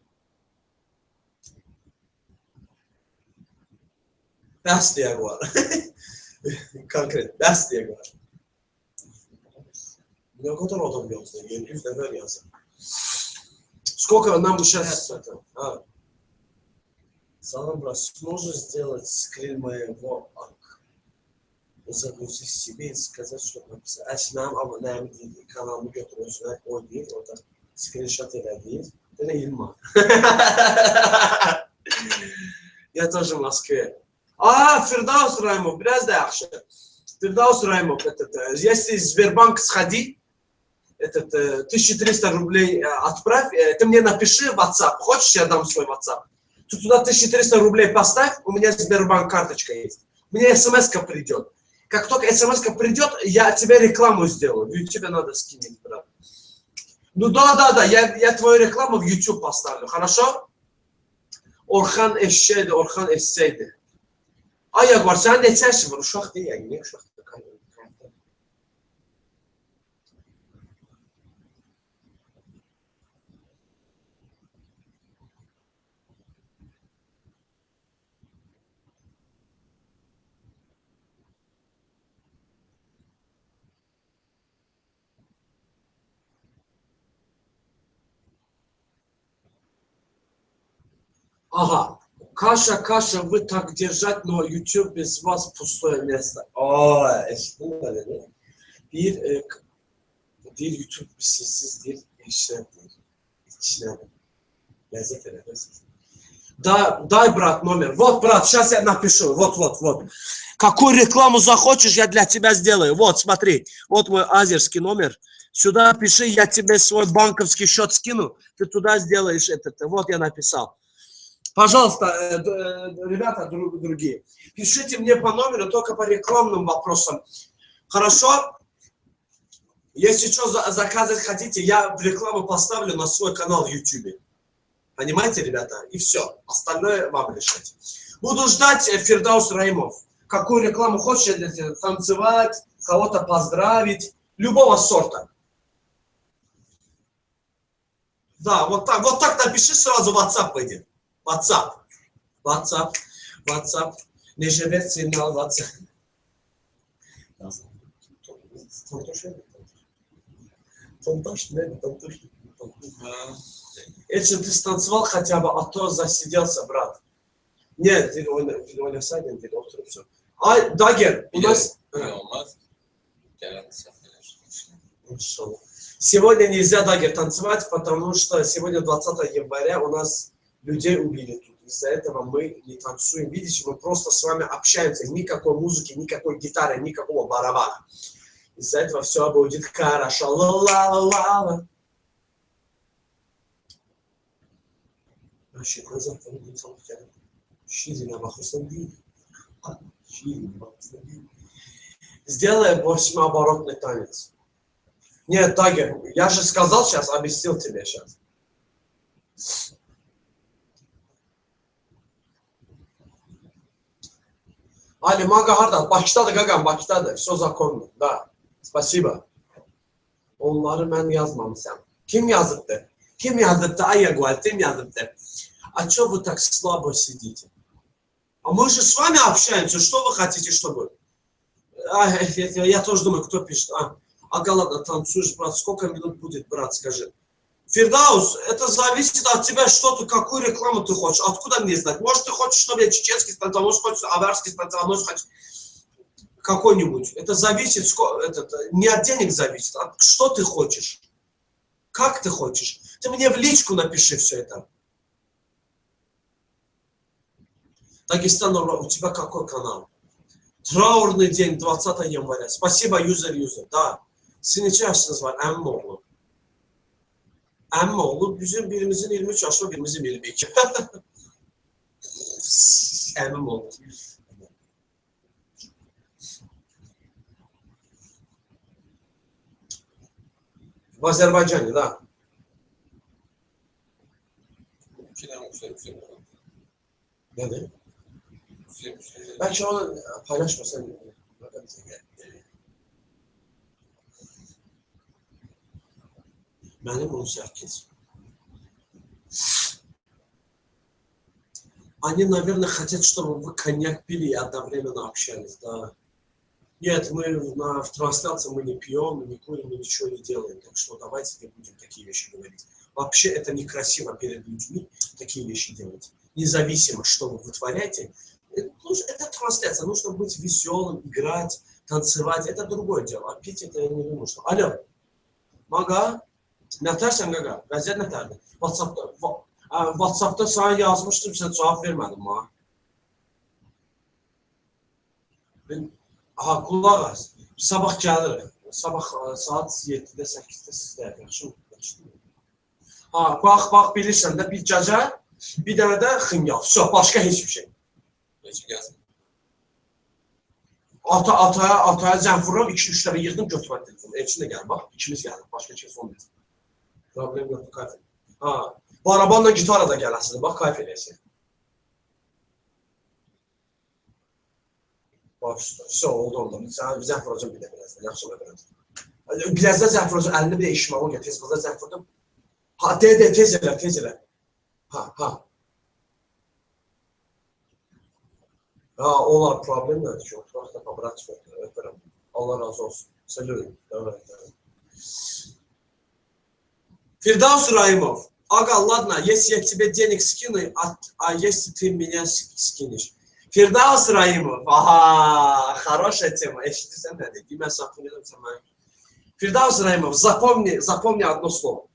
Best Егор. Конкретно. Best Егор. Я который там бился? Я не знаю, сколько нам сейчас это? Салам, брат, сможешь сделать скрин моего загрузить себе и сказать, что написать. А если нам каналımı götürüyorsun, o değil, o da скриншот değil. Это Ильма. Я тоже в Москве. Фирдаус Раймов, biraz da yaxşı. Фирдаус Раймов, если Сбербанк сходи, 1300 рублей отправь, ты мне напиши в WhatsApp. Хочешь, я дам свой WhatsApp? Ты туда 1300 рублей поставь, у меня Сбербанк карточка есть. Мне смс-ка придет. Как только смс-ка придет, я тебе рекламу сделаю. В YouTube надо скинуть, брат. Ну да, я твою рекламу в YouTube поставлю, хорошо? Orhan eşeğiydi, Orhan eşeğiydi. Ya var, sen ne çeşit var? Uşaq değil yani, ne uşaq? Ага, Каша, вы так держать, но YouTube без вас пустое место. Değil YouTube sessiz değil, eşler değil. İçine lezzet edemezsiniz. Дай, брат, номер. Вот, брат, сейчас я напишу. Вот. Какую рекламу захочешь, я для тебя сделаю. Вот, смотри. Вот мой азерский номер. Сюда пиши, я тебе свой банковский счет скину. Ты туда сделаешь этот. Вот я написал. Пожалуйста, ребята, другие, пишите мне по номеру, только по рекламным вопросам. Хорошо? Если что заказать хотите, я в рекламу поставлю на свой канал в YouTube. Понимаете, ребята? И все. Остальное вам решать. Буду ждать Фирдаус Раимов. Какую рекламу хочешь, танцевать, кого-то поздравить, любого сорта. Да, вот так напиши, сразу WhatsApp выйдет. WhatsApp. Не живет сигнал WhatsApp. Если ты станцевал хотя бы, а то засиделся, брат. Нет, ты oynasaydın, oturup все. Dagger, у нас... Сегодня нельзя, Дагер, танцевать, потому что сегодня 20 января у нас людей убили тут. Из-за этого мы не танцуем. Видите, мы просто с вами общаемся. Никакой музыки, никакой гитары, никакого барабана. Из-за этого все будет хорошо. Ла-ла-ла-ла. Сделай 8-оборотный танец. Нет, Дагер, я же сказал сейчас, объяснил тебе сейчас. Ali Maga harda? Bakıdadır qaqam, Bakıdadır. Все законно. Да. Спасибо. Onları ben yazmamışam. Kim yazıbdı? Kim yazıbdı? Ayagwal, kim yazıbdı? А что вы так слабо сидите? А мы же с вами общаемся. Что вы хотите, чтобы... Я тоже думаю, кто пишет. Ага, ладно, танцуешь, брат. Сколько минут будет, брат, скажи. Фирдаус, это зависит от тебя, что ты, какую рекламу ты хочешь. Откуда мне знать? Может, ты хочешь, чтобы я чеченский станцевал, может, хочешь аварский станцевал, может, хочешь какой-нибудь. Это зависит, не от денег зависит, а что ты хочешь. Как ты хочешь. Ты мне в личку напиши все это. Дагестан, у тебя какой канал? Траурный день, 20 января. Спасибо, юзер. Да. Sizin neçə yaşınız var? Əmmim oğlu. Əmmim oğlu bizim birimizin 23 yaşı, birimizin 22. Əmmim oğlu. В Азербайджане, да. Nedir? Belki onu paylaşmasan. Benim 18. Они, наверное, хотят, чтобы вы коньяк пили и одновременно общались, да. Нет, мы в трансляции мы не пьем, мы не курим, мы ничего не делаем. Так что давайте не будем такие вещи говорить. Вообще это некрасиво перед людьми такие вещи делать. Независимо, что вы вытворяете. Это трансляция, нужно быть веселым, играть, танцевать. Это другое дело. А пить это я не думаю, что... Алло, Maga, ne atarsan Gaga? Vəziyyət ne tərdir? WhatsApp'da sana yazmışdım, sən cavab vermədin bana. Aha, qulaq as. Sabah gəlir. Sabah saat 7-də, 8-də sizdə. Yaxşı mı? Ha, bax, bilirsən də bir gecə, bir dənə də ximya. Все, başqa heç bir şey. Necə gəlsin? Ataya zəng vururam, 2-3 dəfə yığdım, götürmə telefonu. Elçin də gəlir, bax, ikimiz gəldik, başqa telefon deyil. Problem yoxdur, kayf edin. Ha, bu arabanla gitara da gələsiniz, bax, kayf edəsin. Bax, все, oldu. Sən zəng vuracam bir də birazdan, yaxşı mı birazdan? Birazdan zəng vuracam, əlini bir də işimə, o gəl, tez qıza zəng vurdum. Ha, tez elə. Ha. Ha, olar, problem nədir ki? Oturaq da kabrat çıxır, öpürəm. Allah razı olsun. Salut. Фирдаус Раимов. Ага, ладно, если я тебе денег скину, а если ты меня скинешь? Фирдаус Раимов. Ага, хорошая тема. Фирдаус Раимов, запомни одно слово.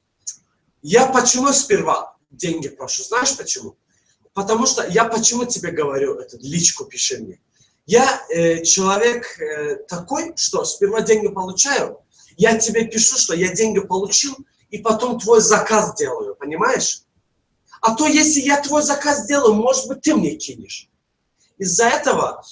Я почему сперва деньги прошу? Знаешь почему? Потому что я почему тебе говорю, личку пиши мне. Я человек такой, что сперва деньги получаю, я тебе пишу, что я деньги получил, и потом твой заказ делаю, понимаешь? А то если я твой заказ делаю, может быть, ты мне кинешь. Из-за этого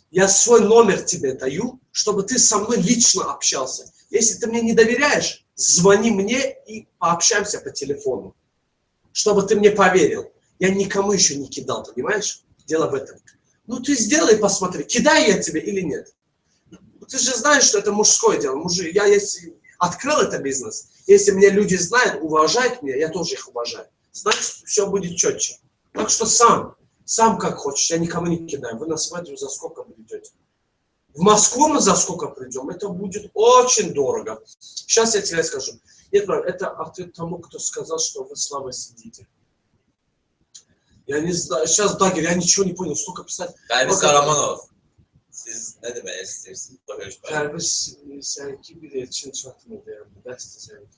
я свой номер тебе даю, чтобы ты со мной лично общался. Если ты мне не доверяешь, звони мне и пообщаемся по телефону, чтобы ты мне поверил. Я никому еще не кидал, понимаешь? Дело в этом. Ну ты сделай, посмотри, кидаю я тебе или нет. Ты же знаешь, что это мужское дело. Я если открыл этот бизнес, если меня люди знают, уважают меня, я тоже их уважаю. Значит, все будет четче. Так что сам как хочешь, я никому не кидаю. Вы на свадьбу за сколько придете? В Москву мы за сколько придем? Это будет очень дорого. Сейчас я тебе скажу. Нет, это ответ тому, кто сказал, что вы слабо сидите. Я не знаю. Сейчас, Дагер, я ничего не понял. Столько писать. Pərviz Karamanov, siz nə demək istəyirsiniz? Pərviz, sənki bir elçin çatmırdı yani. Bəsdir sənki.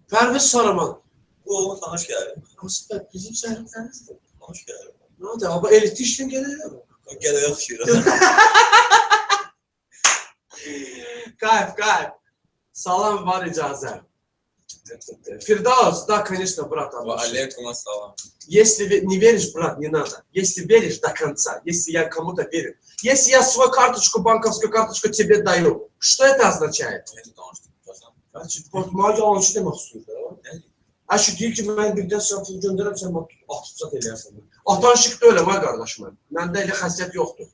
Pərviz Saraman. Bu oğlum tanış gəlir. Aslında bizim səhrimlərimizdir. Tanış gəlir. Ne oldu? Ama elitli işten geliyor mu? Gələ yaxşıyır. Kayf. Salam var icazə. Фирдаус, да, конечно, брат. Алейкум ассалам. Если не веришь, брат, не надо. Если веришь до конца, если я кому-то верю, если я свою карточку, банковскую карточку тебе даю, что это означает? Bana yalançı demek istiyor da. Aşı deyir ki, mən birdən sən pul göndərəm, sən atıb-sat eləyərsən. Atan şıqda öyləm, ha qardaşım mən. Məndə elə xəsiyyət yoxdur.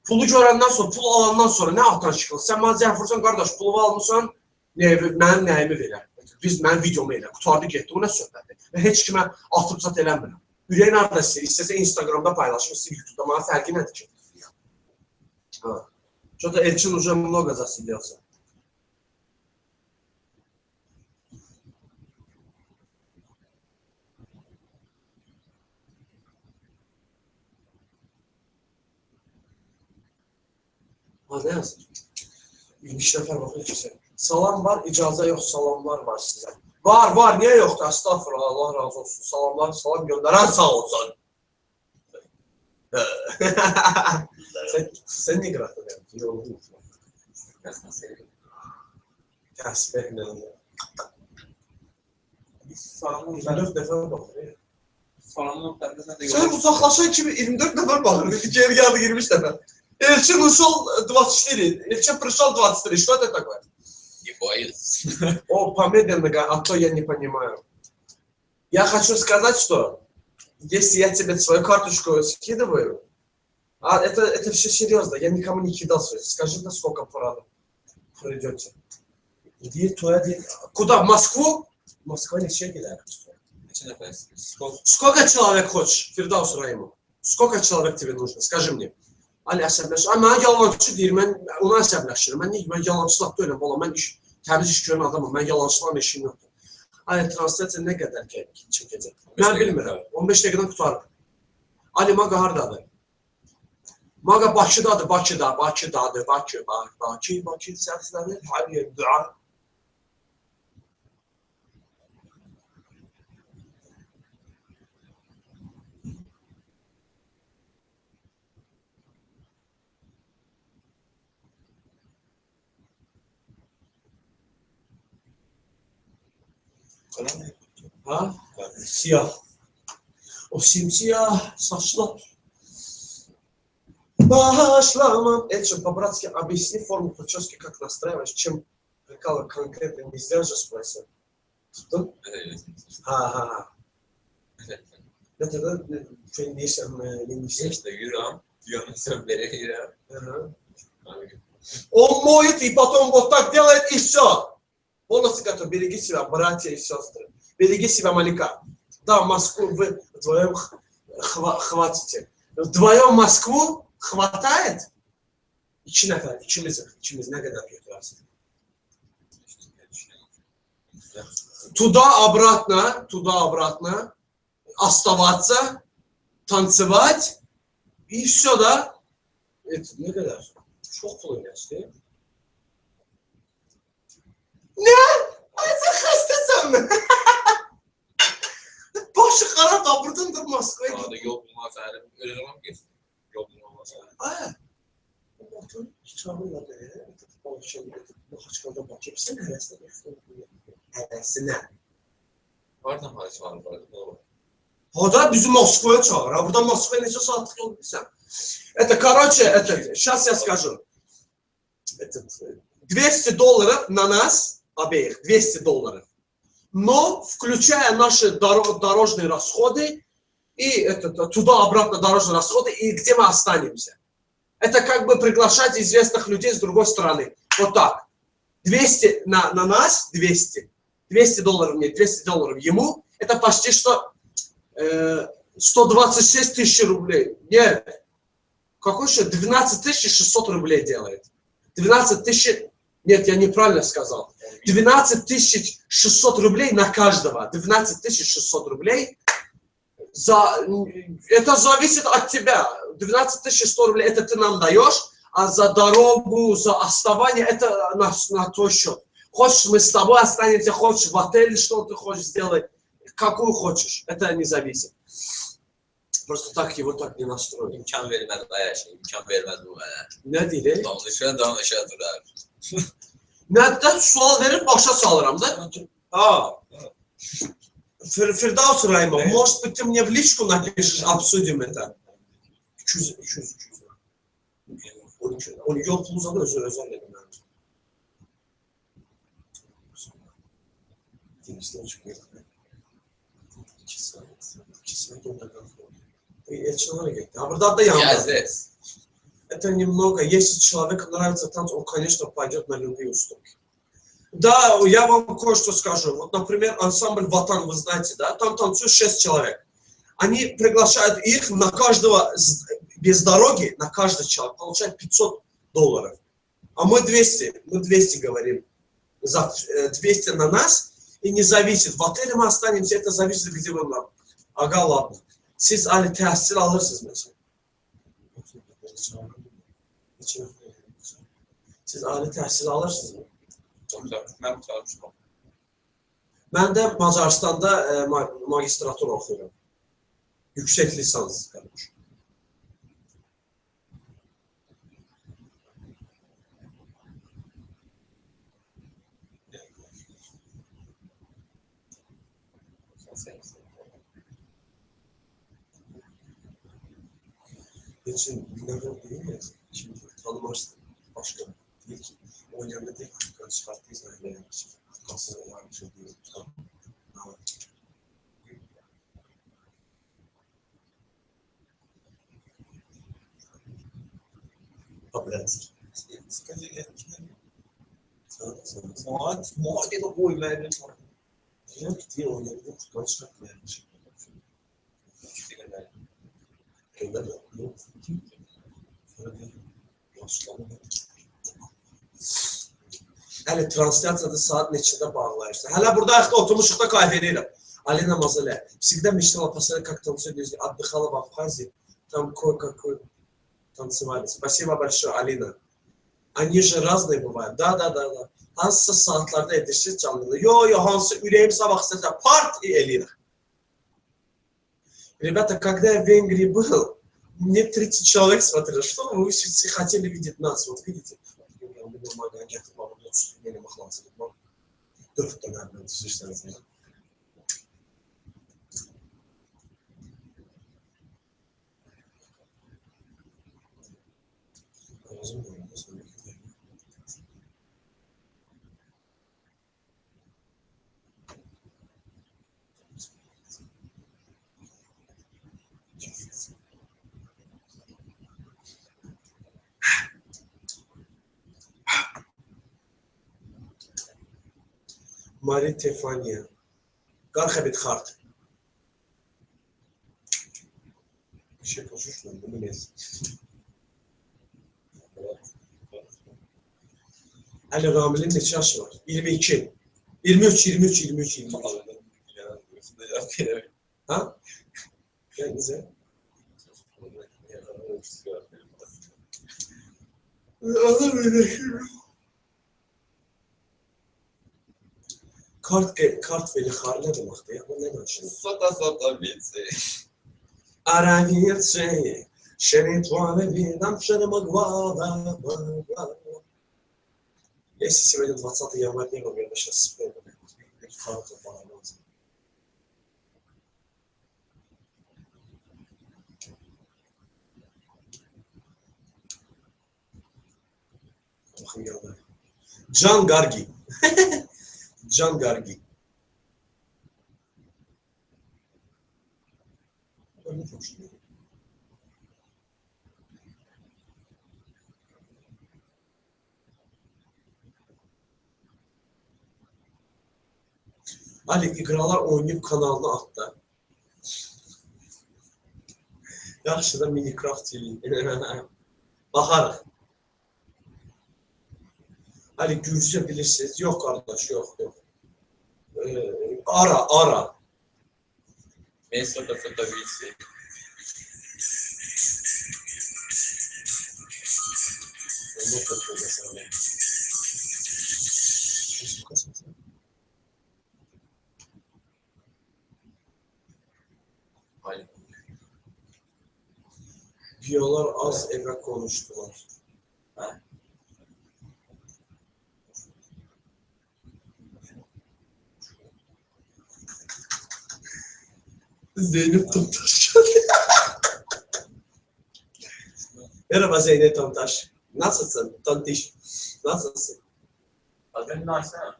Pulu görəndən sonra, pul alandan sonra nə atan şıqlı? Sən mənə zəng vursan, qardaş, pulu almışsan, mənim nəyimi verər? Mənim videomu elə, qutardı getdi, o nə söhbətdir? Mən heç kimə atıb-sat eləmirəm. Ürəyin adresi, istəsə Instagramda paylaşım, istəsə YouTube'da, mənə fərqi nədir ki? Что-то Elçin уже много засиделся. Ne yazır? 23 nəfər baxır ki, salam var, icazə yox, salamlar var sizə. Var, niyə yoxdur? Estağfurullah, Allah razı olsun. Salam göndərən sağ olsun. Sen niyə qıratın? Yoruldun. Təsbihlə. 24 nəfər baxır. Sen uzaklaşan kimi 24 nəfər baxır. Geri geldi 23 nəfər. Elçin ушел 24, Эльчин пришел 23. Что это такое? Не боец. О, помедленно, а то я не понимаю. Я хочу сказать, что если я тебе свою карточку скидываю, это все серьезно, я никому не кидал свою. Скажи, на сколько придете? Куда? В Москву? Москва не чекает. Сколько человек хочешь, Фирдаус Раимов? Сколько человек тебе нужно? Скажи мне. Ali əsəbləşir. Mənə yalancı deyir, mən ona əsəbləşirəm. Mən yalancılıq deyiləm, valla mən təmiz iş görən adamım, mən yalancılığın eşiyim yoxdur. Ali, translasiya nə qədər çəkəcək? Mən bilmirəm, 15 dəqiqədən qutarım. Ali, Maqa haradadır? Maqa Bakıdadır, Bakı səslənir, hər yerdə. Ha? Siyah. O simsiyah saçlar. Başlamam. Эльчин, по-братски, объясни форму прически, как настраиваешь, чем прикалы конкретно не сделаешь, спросил. Что? Ha. Это fen değilsem, İşte yürüyorum. Yürüyorum, yürüyorum. Он моет и потом вот так делает и все. Полностью готов. Береги себя, братья и сестры. Береги себя, Малика. Да, Москву вы вдвоем хватите. Вдвоем Москву хватает? İkimiz ne kadar götürürsün? Туда-обратно, оставаться, танцевать, и все, да? Это ne kadar? Çok kolay değil mi? Ne? Ay sen hastasın mı? Başı kara dabırdındır Moskva'ya Orada yol bulmaz halim. Öyle zaman mı geçti? Yol bulmaz halim. Ay. Bakın hiç çağırmadı ya. Bakıçkada bakayım. Sen hevesine bakıyorsun. Hevesine. Vardan hariç var. Hoda bizi Moskva'ya çağır. Burada Moskva'ya neçə saatlik yol bilsəm. Это, короче, сейчас я скажу. $200 на нас, обеих, $200. Но, включая наши дорожные расходы, И туда-обратно дорожные расходы, и где мы останемся. Это как бы приглашать известных людей с другой стороны. Вот так. 200 на нас, 200 долларов мне, 200 долларов ему, это почти что 126 тысяч рублей. Нет. Какой еще? 12 600 рублей делает. 12 тысяч... Нет, я неправильно сказал. 12 600 рублей на каждого. 12 600 рублей. Это зависит от тебя. 12 100 рублей это ты нам даешь, а за дорогу, за оставание это на твой счет. Хочешь, мы с тобой останемся, хочешь в отеле, что ты хочешь сделать, какую хочешь. Это не зависит. Просто так его так не настроить. İmkan verməz bayağı şey, imkan verməz bu mənə. Ne diyeyim? Danışa durar. Nədən sual verib başa salıram da. Ha. Фирдаус Раймов, может быть, ты мне в личку напишешь, обсудим это. 200. Onu yol puluza da özellikle. Denizden çıkıyor. 2 saat orada kaldı. Elçinlere gitti. А burada da yandı. Это немного. Если человеку нравится танц, он, конечно, пойдет на любые уступки. Да, я вам кое-что скажу. Вот, например, ансамбль «Ватан», вы знаете, да, там танцуют 6 человек. Они приглашают их, на каждого, без дороги, на каждый человек получает 500 долларов. А мы 200 говорим. За 200 на нас, и не зависит. В отеле мы останемся, это зависит, где вы нам. Ага, ладно. Siz Ali təhsil alırsınız mesela. Siz Ali təhsil alırsınız mı? Mən çalışmışam. Ben de Macaristan'da magistratur okuyorum. Yüksek lisans. Geçen günlerden değil mi? Şimdi tanımazsın. Başka değil ki. O yanında tek Afrika çıkarttıysa öyle yapmış. Afrikası varmış diyor. Tamam. Обрядки. Скажи, я молодец, ой, наверное, я где он, я не знаю, что это. Когда ну, Hələ transliyasiyada saat neçədə bağlayırsan? Hələ burada ayaqda oturmuşuq da qayf edirəm. Alina Mazale. Всегда мечтала посмотреть, как танцуют люди. Отдыхала в Абхазии. Там кое-какой танцевали. Спасибо большое, Алина. Они же разные bывают. Да. Hansısa saatlarda yetişir canlı. Yo, hansı ürəyim sabah istəsə part eləyirik. Ребята, когда я в Венгрии был, мне 30 человек смотрели, что вы все хотели видеть нас, вот видите? Marie Tefania. Qarxa bit xart. Bir şey koşuşlar, bunu neyse. Ali Ramil'in neçə yaşı var? 22. 23. Ha? Gel bize. Allah öyle. Kart veli xar ne demekti ya? Bu ne demek? Sota bitsi. Araviyetse, şeritwane видам, шеремагвада. Если сегодня 20 января, я бы сейчас спел, карту параллельно. Can Gargi. Can Gargi. Ali İqralar oynayıb kanalını atdı. Yaxşı da Minecraft eləyik. Baxarıq. Ali Gürcə bilirsiniz. Yox qardaş, yox. Ara. Minnesota Fotobilsi. Onu tuttu mesela. Hayır. Diyorlar az evvel konuştular. Ha? Zeynep Tomtaş geldi. Merhaba Zeynep Tomtaş. Nasılsın? Tontiş. Nasılsın? Adını açsana.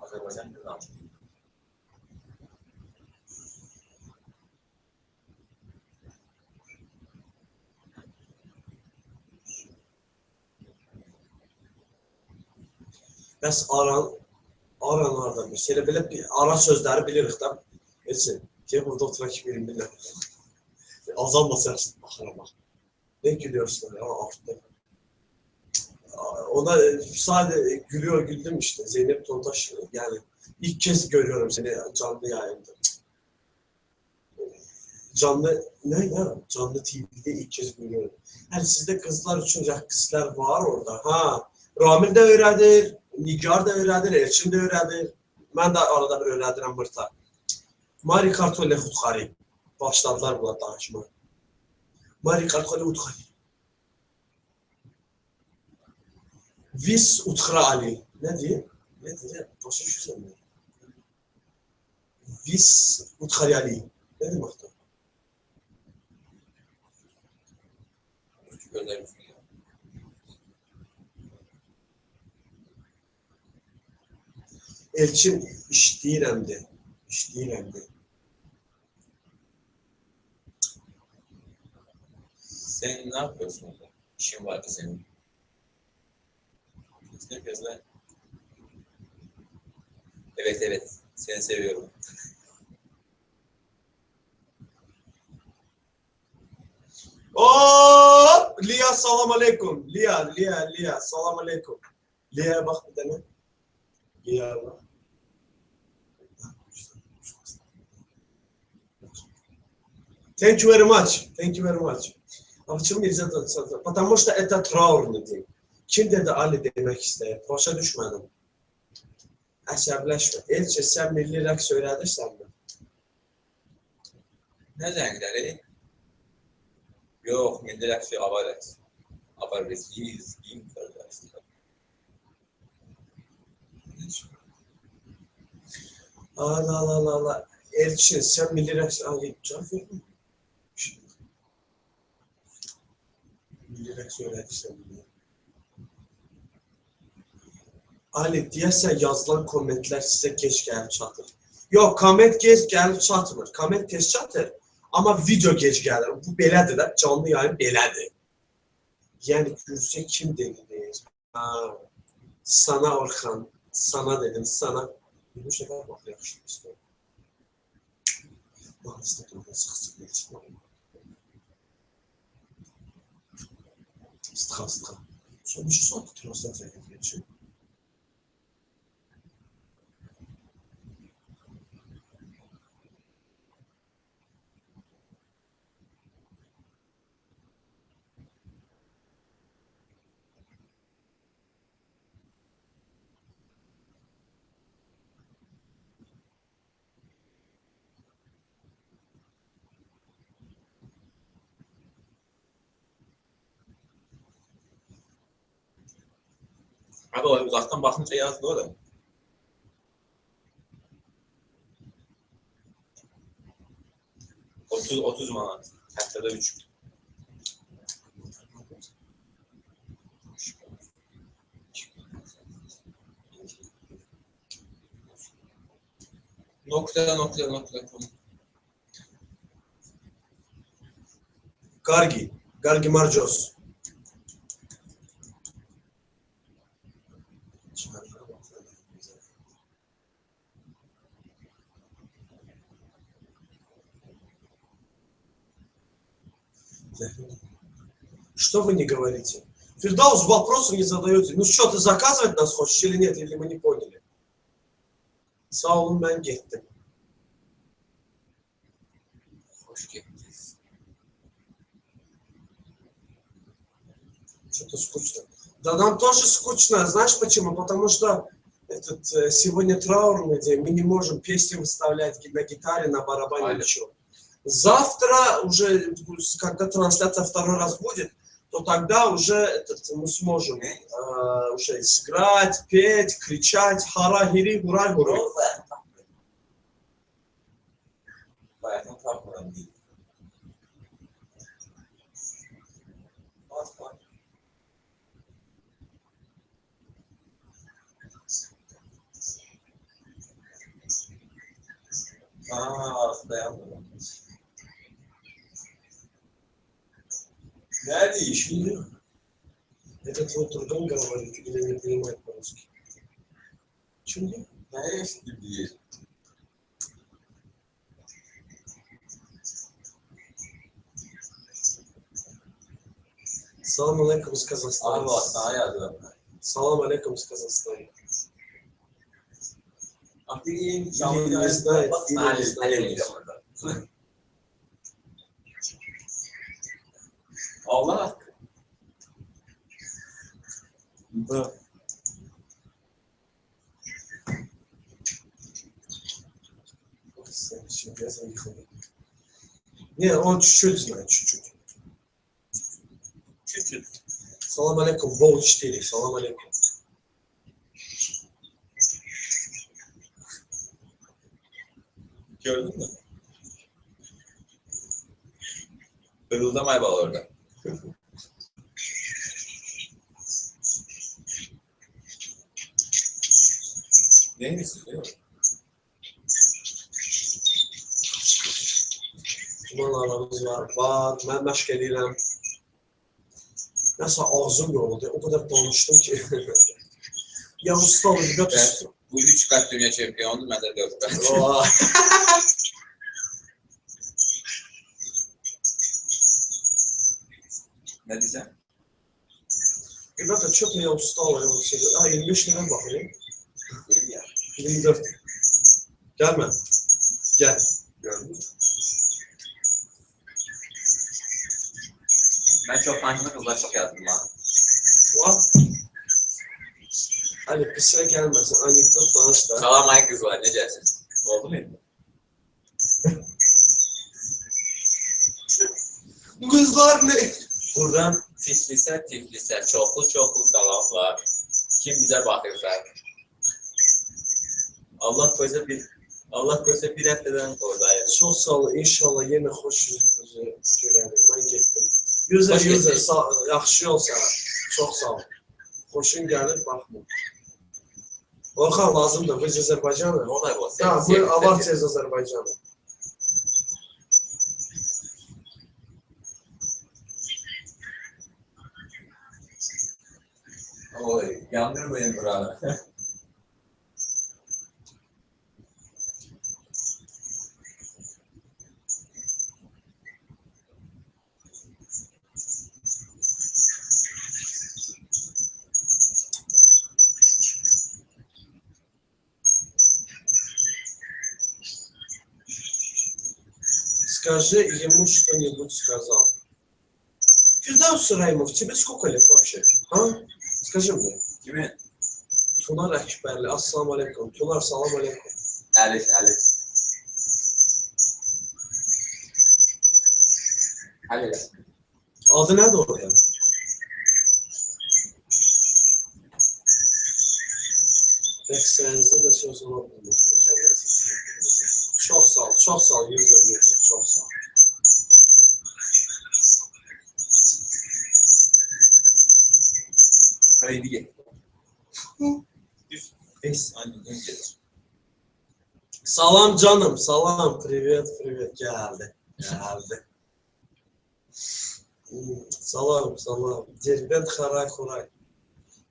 Azerbaycan kızı almış. Bəs Aran hardan bir elə belə bir ara sözləri bilirik də. Heç ki burada oturan ki birini bilməm. Azalmasa baxıram bax. Ne gülüyorsun ya artık. Ona sadece güldüm işte. Zeynep Tontaş yani ilk kez görüyorum seni canlı yayında. Canlı TV'de ilk kez görüyorum. Yani sizde kızlar için kızlar var orada. Ha, Ramil de öğrenir, Nigar da öğrenir, Elçin de öğrenir. Ben de arada bir öğrenirəm burada. Mari Kartole Xutkari. Başladılar buna danışma. Mari Kartole Xutkari. Vis Utkra Ali. Ne diye? Ne diye? Başa düşürsen mi? Vis Utkari Ali. Ne demek o? Gözler Elçin işləyirəm de. Sen ne yapıyorsun orada? İşin vardı senin. Ne gözler? Evet. Seni seviyorum. Hop! Lia salam aleyküm. Lia salam aleyküm. Lia'ya bak bir tane. Lia'ya bak. Thank you very much. Açım Mirza da. Потому что это траурный день. Kim dedi Ali demek istəyir? Başa düşmədim. Əsəbləşmə. Elçə, sən milli rəqs öyrədirsən mi? Ne zəngləri? Yok, milli rəqsi avarət. Avarətsiz, kim kardeşler. Allah. Elçin, sən milli rəqs cavab vermə. Milli rəqs öyrədirsən mi? Ali, deyəsən yazılan kommentlər sizə gec gəlib çatır. Yox, komment gec gəlib çatmır. Komment tez çatır, amma video gec gəlir. Bu belədir də, canlı yayın belədir. Yəni, Gürcə kim dedi deyir? Sana Orxan, sana dedim, sana. Bir şəfər bax, yaxşı istəyir. Bax, istəyir, sıxsın, geçsin. Sıxa. Sonra bir saat translasiya geçsin. Abi o uzaktan bakınca yazdı o da. Otuz manat. Haftada 3. .com. Gargi Marcos. Что вы не говорите? Фирдаус, вопросы не задаете. Ну что, ты заказывать нас хочешь или нет, или мы не поняли? Sağ olun, ben gittim. Hoş geldiniz. Что-то скучно. Да нам тоже скучно. Знаешь почему? Потому что сегодня траурный день. Мы не можем песни выставлять на гитаре, на барабане, Aynen. ничего. Завтра уже, когда трансляция второй раз будет, то тогда уже мы сможем уже сыграть, петь, кричать, хара-хири, гурай-гурай. Bayakın takmadan değil. Bak. Dayanmadım. Nerede iş? Этот вот другом говорит или не понимает по-русски? Чего? Neresi değil. Салам алейкум из Казахстана. Abi bak sana yazdım. Салам алейкум из Казахстана. Artık yeni Dili не знает, bak dili sana не знает. Allah hakkı. Bu. Сейчас я заехал. Не, он чуть-чуть знает, чуть-чуть. Çüçüt. Салам алейкум, Бол 4, салам алейкум. Gördün mü? Hırıldamay bal orada. Neymiş değil mi? Cumalarımız var, ben başka edirəm. Nasıl ağzım yoruldu, o kadar konuştum ki. Ya usta olur, göt usta. Bu 3 kat dünya şampiyonu, ben de 4 kat. Ne diyeceğim? Rебята, что-то я устал, я вот сегодня... 25 lira bakayım. Benim ya. 24. Gelme. Gel. Gördün mü? Ben çok tanklı kızlar çok yazdım ha. What? Hadi kısa gelmesin. Anekdot danış da. Salam kızlar, ne dersiniz? Oldu mu? Kızlar ne? Buradan Tiflis'e çoxlu salamlar. Kim bizə baxırsa. Allah koysa bir həftədən oradayız. Çok sağ ol. İnşallah yine hoş yüzünüzü görelim. Ben gittim. Yüzer, yaxşı ol sana. Çok sağ ol. Hoşun gelir, bakma. Orhan lazımdır. Biz Azerbaycan'ı. Ne olay bu? Ha, bu abartıyız Azerbaycan'ı. Oy, yandırmayın buraları. Скажи ему что-нибудь сказал. Фирдаус Сыраимов, тебе сколько лет вообще? А? Скажи мне. Kimin? Tunar Ekberli, assalamu alaikum. Tunar, salam alaikum. Əlif. Əlif. Adı nədir orada? Eksənizdə də söz olabilir. Çok sağ ol, yüzler, çok sağ ol. Haydi gel. Düz. Aynen gelir. Salam canım, salam. Привет, привет. Geldi. Geldi. Салам, салам. Дербент, харай, хурай.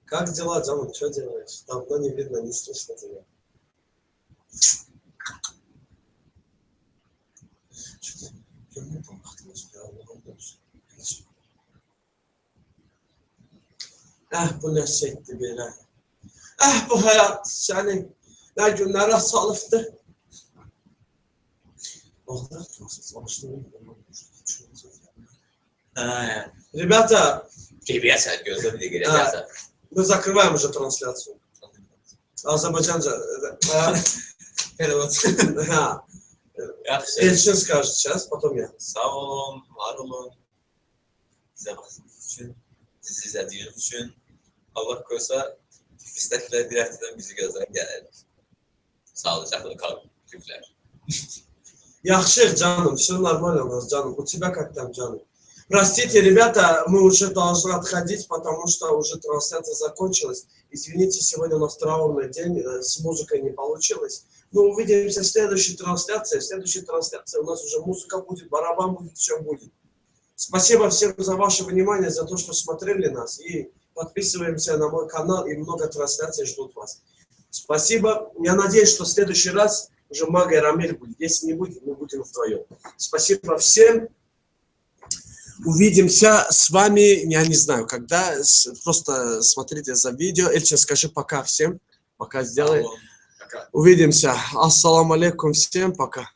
Как дела, Джаман? Что делаешь? Давно не видно, не слышно тебя. Bu ne şeydi böyle. Bu hayat senin ne günlere salıftı. Ребята, Привет, gözüm de gireceğiz. мы закрываем уже трансляцию. Азербайджанca. Да. Yaxşı. Elçin скажет сейчас, потом я. Sağ olun, var olun. Bize baktığınız için, bizi izlediğiniz için. Allah koysa istekler bir haftadan bizi gözden gelir. Sağlıcakla kalın Türkler. Yaxşı canım, все нормально у нас, canım. У тебя как там, canım? Простите, ребята, мы уже должны отходить, потому что уже трансляция закончилась. Извините, сегодня у нас траурный день, с музыкой не получилось. Но увидимся в следующей трансляции. В следующей трансляции у нас уже музыка будет, барабан будет, все будет. Спасибо всем за ваше внимание, за то, что смотрели нас. И подписываемся на мой канал, и много трансляций ждут вас. Спасибо. Я надеюсь, что в следующий раз уже Мага и Рамиль будет. Если не будет, мы будем вдвоем. Спасибо всем. Увидимся с вами, я не знаю, когда. Просто смотрите за видео. Эльчин, скажи пока всем. Пока сделай. Увидимся. Ассаламу алейкум всем. Пока.